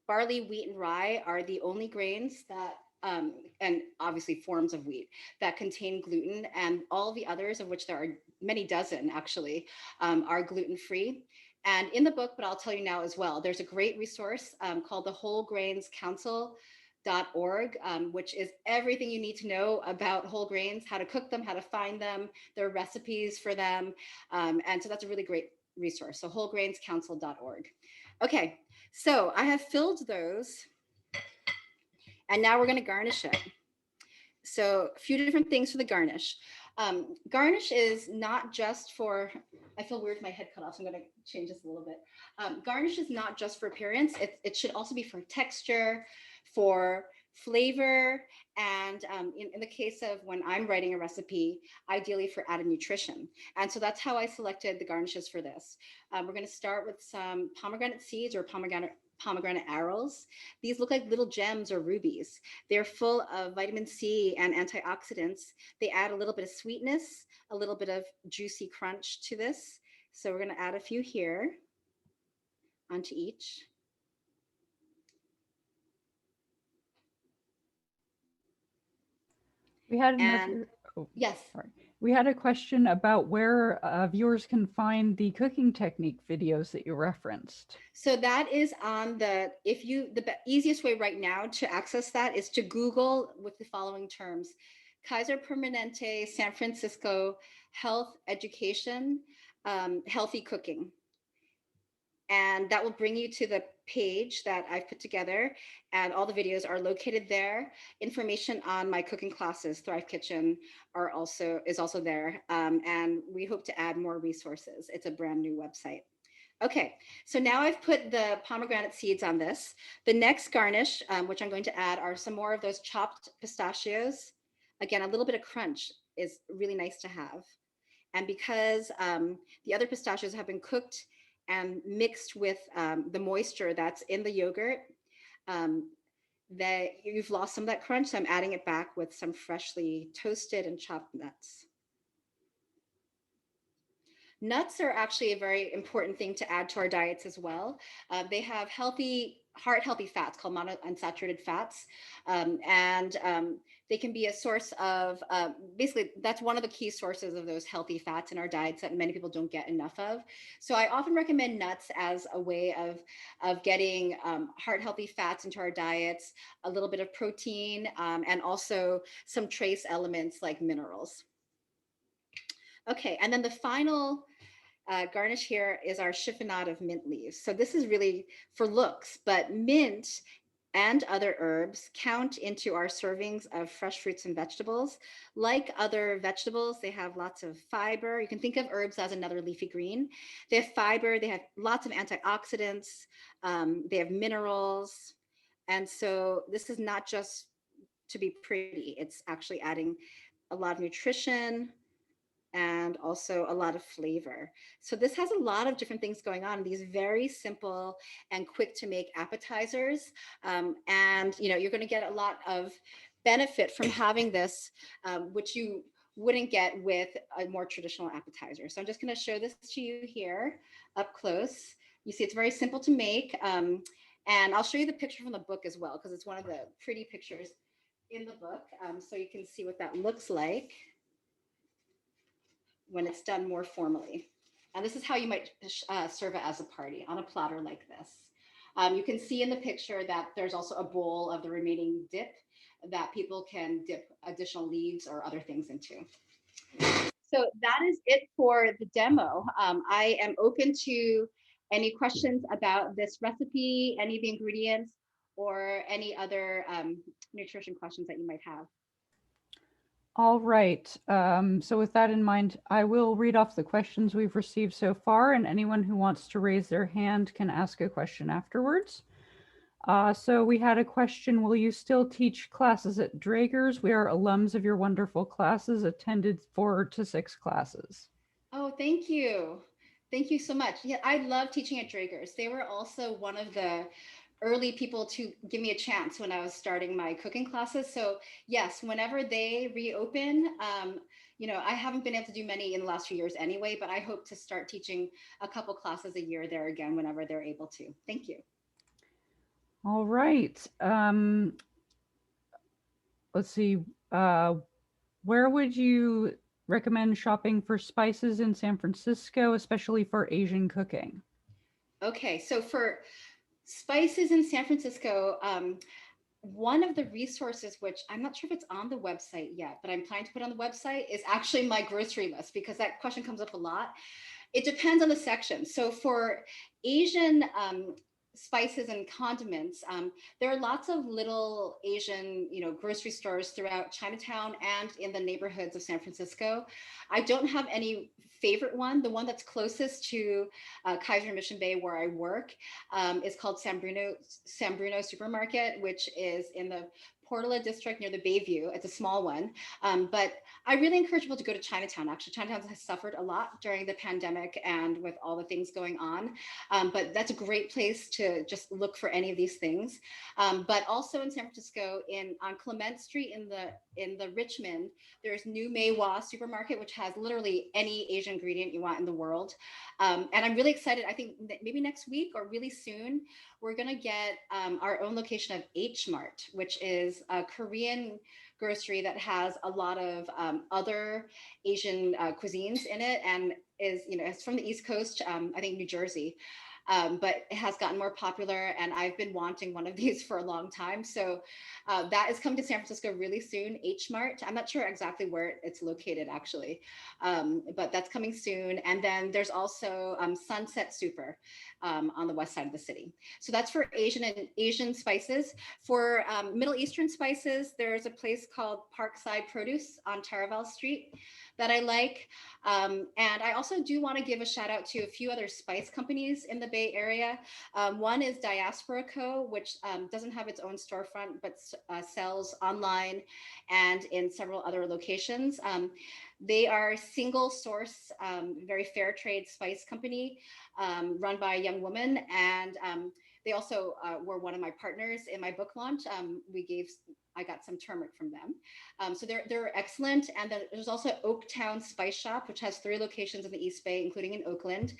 barley, wheat, and rye are the only grains that, and obviously forms of wheat, that contain gluten, and all the others, of which there are many dozen actually, are gluten-free. And in the book, but I'll tell you now as well, there's a great resource called the Whole Grains Council.org, which is everything you need to know about whole grains, how to cook them, how to find them, their recipes for them. And so that's a really great resource. So wholegrainscouncil.org. Okay, so I have filled those and now we're going to garnish it. So a few different things for the garnish. Garnish is not just for, I feel weird, my head cut off, so I'm going to change this a little bit. Garnish is not just for appearance. It should also be for texture, for flavor, and in the case of when I'm writing a recipe, ideally for added nutrition. And so that's how I selected the garnishes for this. We're going to start with some pomegranate seeds or pomegranate arrows. These look like little gems or rubies. They're full of vitamin C and antioxidants. They add a little bit of sweetness, a little bit of juicy crunch to this. So we're going to add a few here onto each. We had another, yes. Sorry. We had a question about where viewers can find the cooking technique videos that you referenced. So that is on the easiest way right now to access that is to Google with the following terms: Kaiser Permanente, San Francisco, health education, healthy cooking. And that will bring you to the page that I've put together, and all the videos are located there. Information on my cooking classes, Thrive Kitchen, is also there. And we hope to add more resources. It's a brand new website. Okay, so now I've put the pomegranate seeds on this. The next garnish, which I'm going to add, are some more of those chopped pistachios. Again, a little bit of crunch is really nice to have. And because the other pistachios have been cooked and mixed with the moisture that's in the yogurt, that you've lost some of that crunch. So I'm adding it back with some freshly toasted and chopped nuts. Nuts are actually a very important thing to add to our diets as well. They have heart-healthy fats called monounsaturated fats. They can be a source of, basically, that's one of the key sources of those healthy fats in our diets that many people don't get enough of. So I often recommend nuts as a way of getting heart-healthy fats into our diets, a little bit of protein, and also some trace elements like minerals. Okay, and then the final garnish here is our chiffonade of mint leaves. So this is really for looks, but mint and other herbs count into our servings of fresh fruits and vegetables. Like other vegetables, they have lots of fiber. You can think of herbs as another leafy green. They have fiber, they have lots of antioxidants, they have minerals. And so this is not just to be pretty, it's actually adding a lot of nutrition and also a lot of flavor. So this has a lot of different things going on, these very simple and quick to make appetizers. And you're going to get a lot of benefit from having this, which you wouldn't get with a more traditional appetizer. So I'm just going to show this to you here up close. You see it's very simple to make. And I'll show you the picture from the book as well, because it's one of the pretty pictures in the book. So you can see what that looks like when it's done more formally. And this is how you might serve it as a party on a platter like this. You can see in the picture that there's also a bowl of the remaining dip that people can dip additional leaves or other things into. So that is it for the demo. I am open to any questions about this recipe, any of the ingredients, or any other nutrition questions that you might have. All right. So with that in mind, I will read off the questions we've received so far, and anyone who wants to raise their hand can ask a question afterwards. So we had a question: will you still teach classes at Draeger's? We are alums of your wonderful classes, attended 4 to 6 classes. Oh, thank you. Thank you so much. Yeah, I love teaching at Draeger's. They were also one of the early people to give me a chance when I was starting my cooking classes. So yes, whenever they reopen, I haven't been able to do many in the last few years anyway, but I hope to start teaching a couple classes a year there again whenever they're able to. Thank you. All right. Let's see. Where would you recommend shopping for spices in San Francisco, especially for Asian cooking? Okay, so for spices in San Francisco, one of the resources, which I'm not sure if it's on the website yet, but I'm planning to put on the website, is actually my grocery list, because that question comes up a lot. It depends on the section. So for Asian spices and condiments, there are lots of little Asian, grocery stores throughout Chinatown and in the neighborhoods of San Francisco. I don't have any favorite one. The one that's closest to Kaiser Mission Bay, where I work, is called San Bruno Supermarket, which is in the Portola district near the Bayview. It's a small one, but I really encourage people to go to Chinatown. Actually, Chinatown has suffered a lot during the pandemic and with all the things going on, but that's a great place to just look for any of these things. But also in San Francisco, on Clement Street in the Richmond, there's New Meiwa Supermarket, which has literally any Asian ingredient you want in the world. And I'm really excited. I think maybe next week or really soon, we're going to get our own location of H Mart, which is a Korean grocery that has a lot of other Asian cuisines in it, and it's from the East Coast, I think New Jersey. But it has gotten more popular, and I've been wanting one of these for a long time. So that is coming to San Francisco really soon, H Mart. I'm not sure exactly where it's located, actually, but that's coming soon. And then there's also Sunset Super on the west side of the city. So that's for Asian spices. For Middle Eastern spices, there's a place called Parkside Produce on Taraval Street that I like. And I also do want to give a shout out to a few other spice companies in the Bay Area. One is Diaspora Co., which doesn't have its own storefront, but sells online and in several other locations. They are single source, very fair trade spice company run by a young woman. And they also were one of my partners in my book launch. I got some turmeric from them. So they're excellent. And then there's also Oaktown Spice Shop, which has 3 locations in the East Bay, including in Oakland,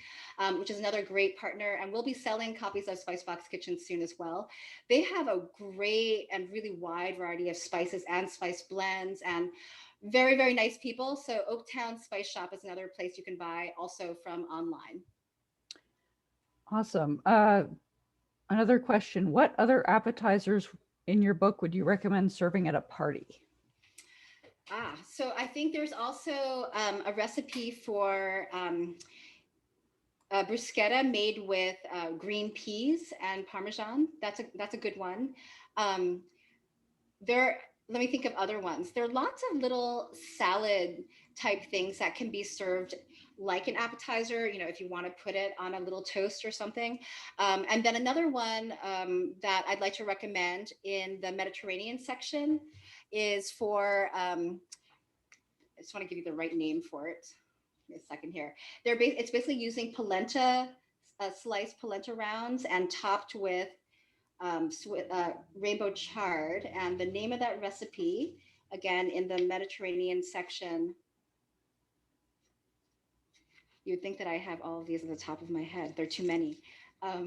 which is another great partner. And we'll be selling copies of Spicebox Kitchen soon as well. They have a great and really wide variety of spices and spice blends, and very, very nice people. So Oaktown Spice Shop is another place you can buy also from online. Awesome. Another question. What other appetizers in your book would you recommend serving at a party? So I think there's also a recipe for bruschetta made with green peas and Parmesan. That's a good one. Let me think of other ones. There are lots of little salad type things that can be served like an appetizer, if you want to put it on a little toast or something. And then another one that I'd like to recommend in the Mediterranean section is for, I just want to give you the right name for it. Give me a second here. It's basically using polenta, sliced polenta rounds and topped with rainbow chard. And the name of that recipe, again, in the Mediterranean section, you'd think that I have all of these at the top of my head. There are too many. Where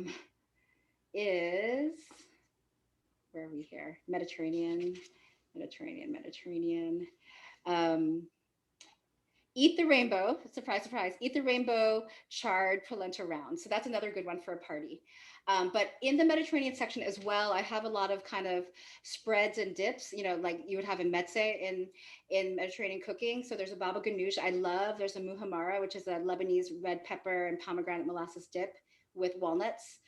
are we here? Mediterranean. Eat the Rainbow, surprise, surprise, Eat the Rainbow charred polenta round. So that's another good one for a party. But in the Mediterranean section as well, I have a lot of kind of spreads and dips, like you would have in Metse in Mediterranean cooking. So there's a baba ganoush I love. There's a muhammara, which is a Lebanese red pepper and pomegranate molasses dip with walnuts.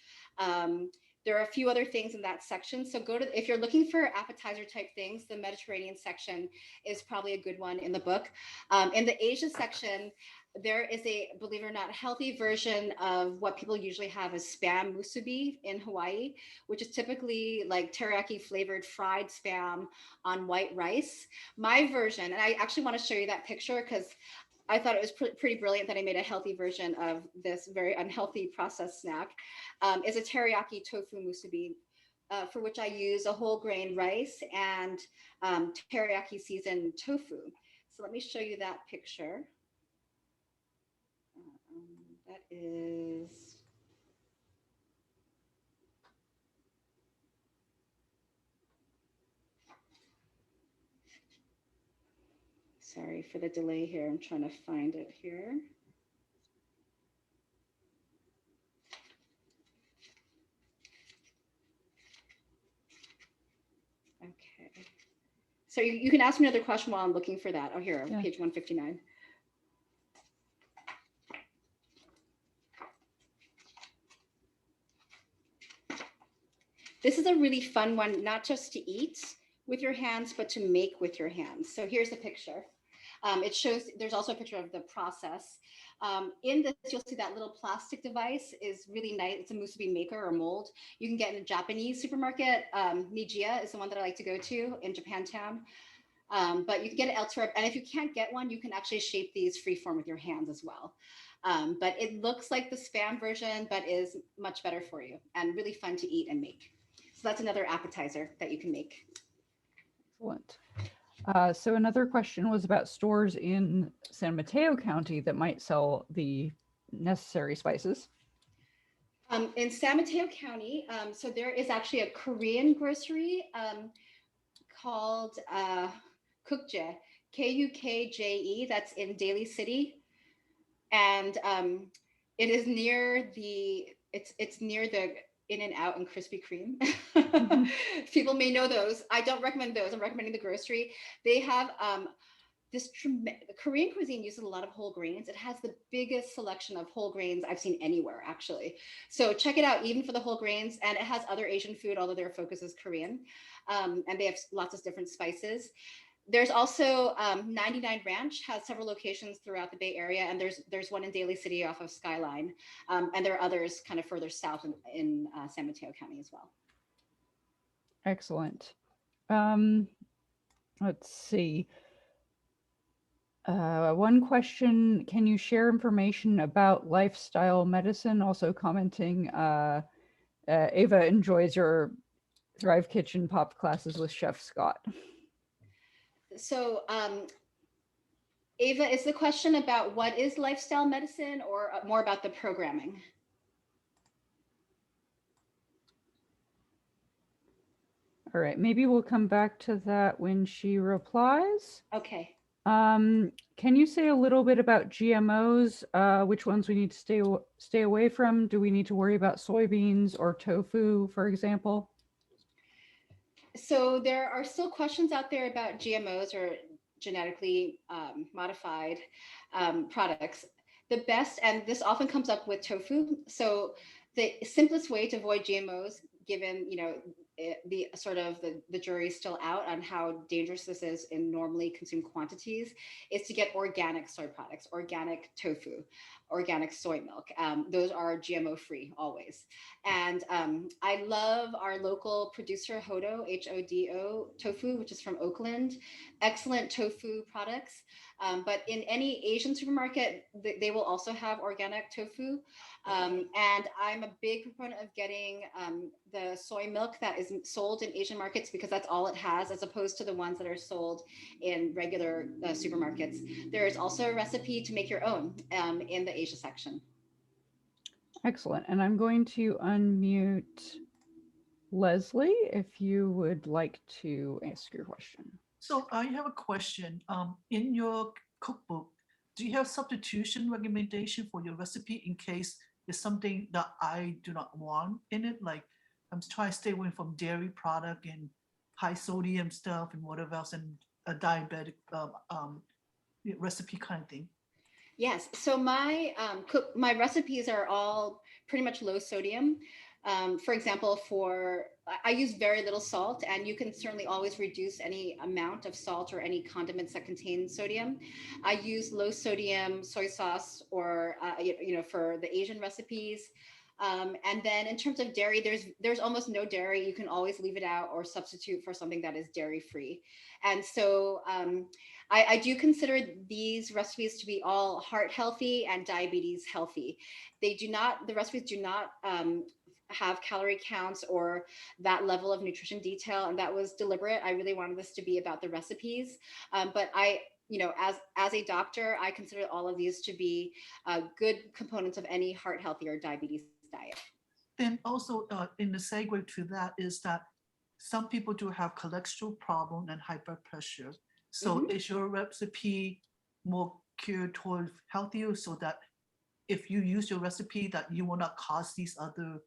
There are a few other things in that section. So if you're looking for appetizer type things, the Mediterranean section is probably a good one in the book. In the Asia section, there is believe it or not, healthy version of what people usually have as spam musubi in Hawaii, which is typically like teriyaki flavored fried spam on white rice. My version, and I actually want to show you that picture because I thought it was pretty brilliant that I made a healthy version of this very unhealthy processed snack, is a teriyaki tofu musubi, for which I use a whole grain rice and teriyaki seasoned tofu. So let me show you that picture. That is... Sorry for the delay here. I'm trying to find it here. Okay. So you can ask me another question while I'm looking for that. Oh, here, yeah. Page 159. This is a really fun one, not just to eat with your hands, but to make with your hands. So here's a picture. It shows, there's also a picture of the process. In this, you'll see that little plastic device is really nice. It's a musubi maker or mold. You can get in a Japanese supermarket. Nijiya is the one that I like to go to in Japantown. But you can get it elsewhere. And if you can't get one, you can actually shape these freeform with your hands as well. But it looks like the Spam version, but is much better for you and really fun to eat and make. So that's another appetizer that you can make. Excellent. So another question was about stores in San Mateo County that might sell the necessary spices. In San Mateo County, so there is actually a Korean grocery called Kukje, Kukje, that's in Daly City. And it is near the, it's near the In-N-Out and Krispy Kreme. People may know those. I don't recommend those. I'm recommending the grocery. They have Korean cuisine uses a lot of whole grains. It has the biggest selection of whole grains I've seen anywhere, actually. So check it out, even for the whole grains. And it has other Asian food, although their focus is Korean. And they have lots of different spices. There's also 99 Ranch has several locations throughout the Bay Area, and there's one in Daly City off of Skyline, and there are others kind of further south in San Mateo County as well. Excellent. Let's see. One question, can you share information about lifestyle medicine? Also commenting, Ava enjoys your Thrive Kitchen pop classes with Chef Scott. So Ava, is the question about what is lifestyle medicine or more about the programming? All right, maybe we'll come back to that when she replies. Okay. Can you say a little bit about GMOs? Which ones we need to stay away from? Do we need to worry about soybeans or tofu, for example? So there are still questions out there about GMOs or genetically modified products. The best, and this often comes up with tofu. So the simplest way to avoid GMOs, given the sort of the jury's still out on how dangerous this is in normally consumed quantities, is to get organic soy products, organic tofu, organic soy milk. Those are GMO free always. And I love our local producer, Hodo, Hodo Tofu, which is from Oakland. Excellent tofu products. But in any Asian supermarket, they will also have organic tofu. And I'm a big proponent of getting the soy milk that is sold in Asian markets, because that's all it has, as opposed to the ones that are sold in regular supermarkets. There is also a recipe to make your own in the Asia section. Excellent. And I'm going to unmute Leslie if you would like to ask your question. So I have a question. In your cookbook, do you have substitution recommendation for your recipe in case there's something that I do not want in it? Like I'm trying to stay away from dairy product and high sodium stuff and whatever else, and a diabetic recipe kind of thing. Yes, so my recipes are all pretty much low sodium. For example, I use very little salt, and you can certainly always reduce any amount of salt or any condiments that contain sodium. I use low sodium soy sauce, or for the Asian recipes. And then in terms of dairy, there's almost no dairy. You can always leave it out or substitute for something that is dairy free. And so I do consider these recipes to be all heart healthy and diabetes healthy. The recipes do not have calorie counts or that level of nutrition detail, and that was deliberate. I really wanted this to be about the recipes, but as a doctor, I consider all of these to be good components of any heart healthy or diabetes diet. Then also in the segue to that is that some people do have cholesterol problem and high blood pressure. So is your recipe more geared toward healthier, so that if you use your recipe that you will not cause these other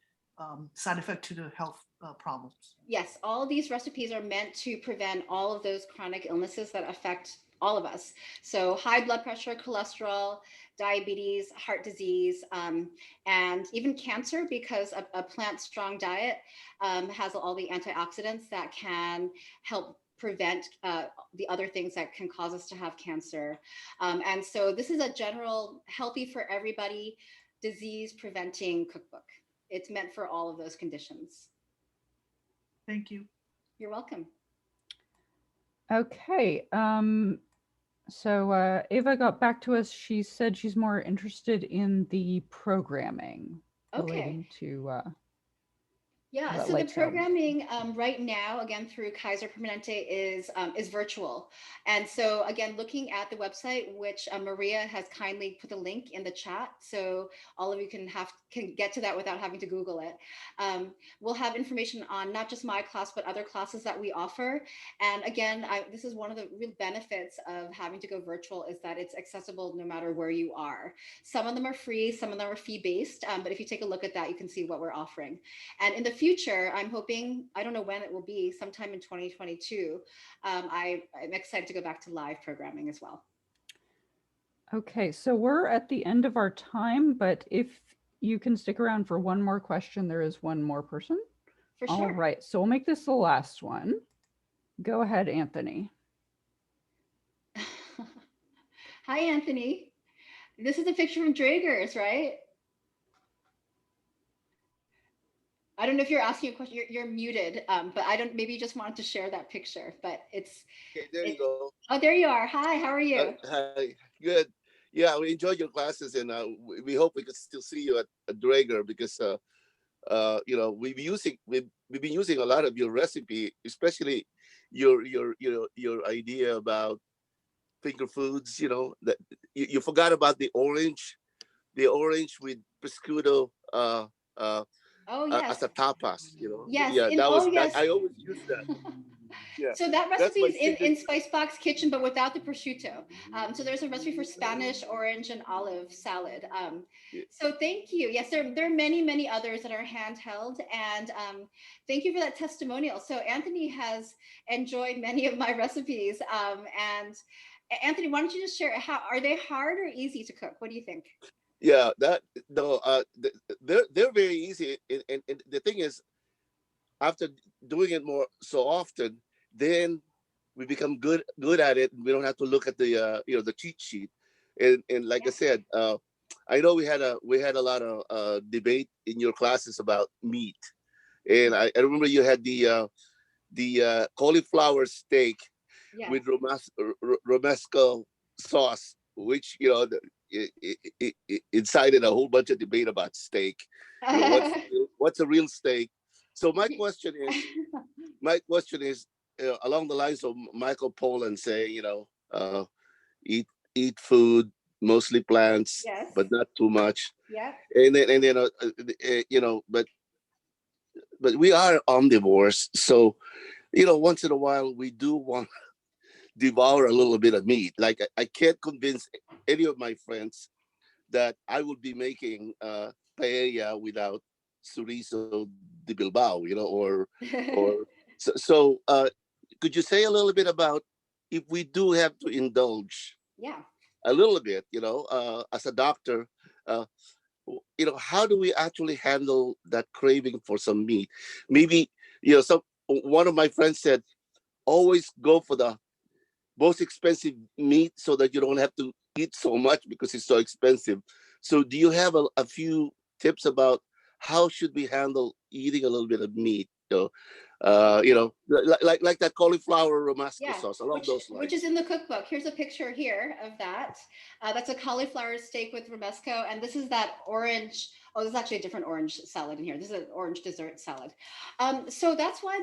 side effects to the health problems? Yes, all of these recipes are meant to prevent all of those chronic illnesses that affect all of us. So high blood pressure, cholesterol, diabetes, heart disease, and even cancer, because a plant strong diet has all the antioxidants that can help prevent the other things that can cause us to have cancer. And so this is a general healthy for everybody disease preventing cookbook. It's meant for all of those conditions. Thank you. You're welcome. Okay. So Ava got back to us. She said she's more interested in the programming relating to Yeah, that so the light sound. programming right now, again, through Kaiser Permanente is virtual. And so again, looking at the website, which Maria has kindly put the link in the chat, so all of you can get to that without having to Google it. We'll have information on not just my class, but other classes that we offer. And again, this is one of the real benefits of having to go virtual, is that it's accessible no matter where you are. Some of them are free, some of them are fee-based, but if you take a look at that, you can see what we're offering. And in the future, I'm hoping, I don't know when it will be, sometime in 2022, I'm excited to go back to live programming as well. Okay, so we're at the end of our time, but if you can stick around for one more question, there is one more person. For sure. All right, so we'll make this the last one. Go ahead, Anthony. Hi, Anthony. This is a picture from Draeger's, right? I don't know if you're asking a question. You're muted, but I don't. Maybe you just wanted to share that picture. But it's. Okay, there you go. Oh, there you are. Hi, how are you? Hi, good. Yeah, we enjoyed your classes, and we hope we can still see you at Draeger, because you know, we've been using a lot of your recipe, especially your idea about finger foods. You know, that you forgot about the orange with prosciutto. Oh yes. As a tapas, you know. Yes. Yeah, Yes. I always use that. Yeah. So that That's recipe my is in signature. Spicebox Kitchen, but without the prosciutto. So there's a recipe for Spanish, orange, and olive salad. Yeah. So thank you. Yes, there are many others that are handheld, and thank you for that testimonial. So Anthony has enjoyed many of my recipes, and Anthony, why don't you just share, how are they hard or easy to cook? What do you think? Yeah, that no, they're very easy, and the thing is, after doing it more so often, then we become good at it. We don't have to look at the you know, the cheat sheet, and like I said, I know we had a lot of debate in your classes about meat, and I remember you had the cauliflower steak with romesco sauce, which, you know, it incited a whole bunch of debate about steak. You know, what's a real steak? So my question is, along the lines of Michael Pollan saying, you know, eat food, mostly plants, Yes. but not too much. Yeah. And then you know, but we are omnivores, so, you know, once in a while we do want devour a little bit of meat. Like I can't convince any of my friends that I would be making paella without chorizo de Bilbao, you know, or so. Could you say a little bit about, if we do have to indulge? Yeah. A little bit, you know, as a doctor, uh, you know, how do we actually handle that craving for some meat? Maybe, you know, one of my friends said, always go for the most expensive meat so that you don't have to eat so much because it's so expensive. So do you have a few tips about how should we handle eating a little bit of meat? You know, like that cauliflower romesco sauce, along those lines. Which is in the cookbook. Here's a picture here of that. That's a cauliflower steak with romesco, and this is that orange. Oh, there's actually a different orange salad in here. This is an orange dessert salad. So that's why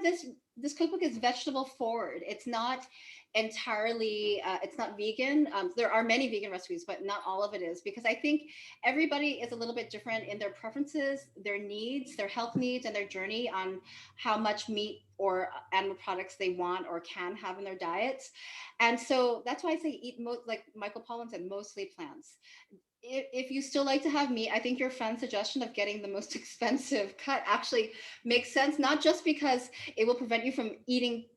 this cookbook is vegetable forward. It's not entirely, it's not vegan. There are many vegan recipes, but not all of it is, because I think everybody is a little bit different in their preferences, their needs, their health needs, and their journey on how much meat or animal products they want or can have in their diets. And so that's why I say eat, like Michael Pollan said, mostly plants. if you still like to have meat, I think your friend's suggestion of getting the most expensive cut actually makes sense, not just because it will prevent you from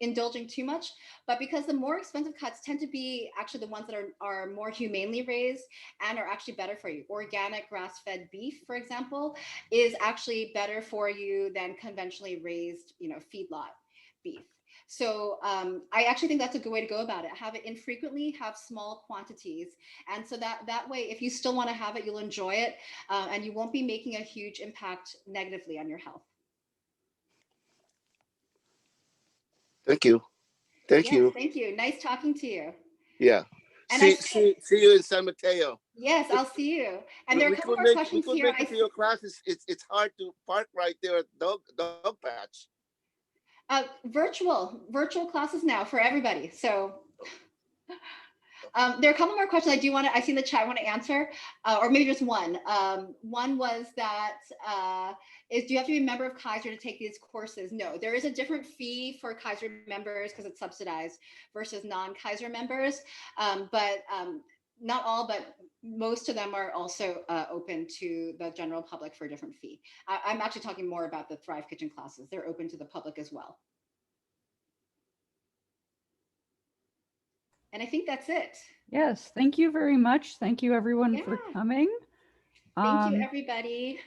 indulging too much, but because the more expensive cuts tend to be actually the ones that are more humanely raised and are actually better for you. Organic grass-fed beef, for example, is actually better for you than conventionally raised, feedlot beef. So I actually think that's a good way to go about it. Have it infrequently, have small quantities. And so that way, if you still want to have it, you'll enjoy it, and you won't be making a huge impact negatively on your health. Thank you. Thank Yes, you. thank you. Nice talking to you. Yeah. And See you in San Mateo. Yes, I'll see you. And there are a couple more we questions could here. make it to your classes. It's hard to park right there at dog patch. Virtual classes now for everybody. So there are a couple more questions I see in the chat I want to answer, or maybe just one. One was that, do you have to be a member of Kaiser to take these courses? No, there is a different fee for Kaiser members because it's subsidized versus non-Kaiser members. But not all, but most of them are also open to the general public for a different fee. I'm actually talking more about the Thrive Kitchen classes. They're open to the public as well. And I think that's it. Yes, thank you very much. Thank you everyone for Yeah. coming. Thank you, everybody.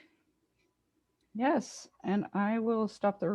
Yes, and I will stop the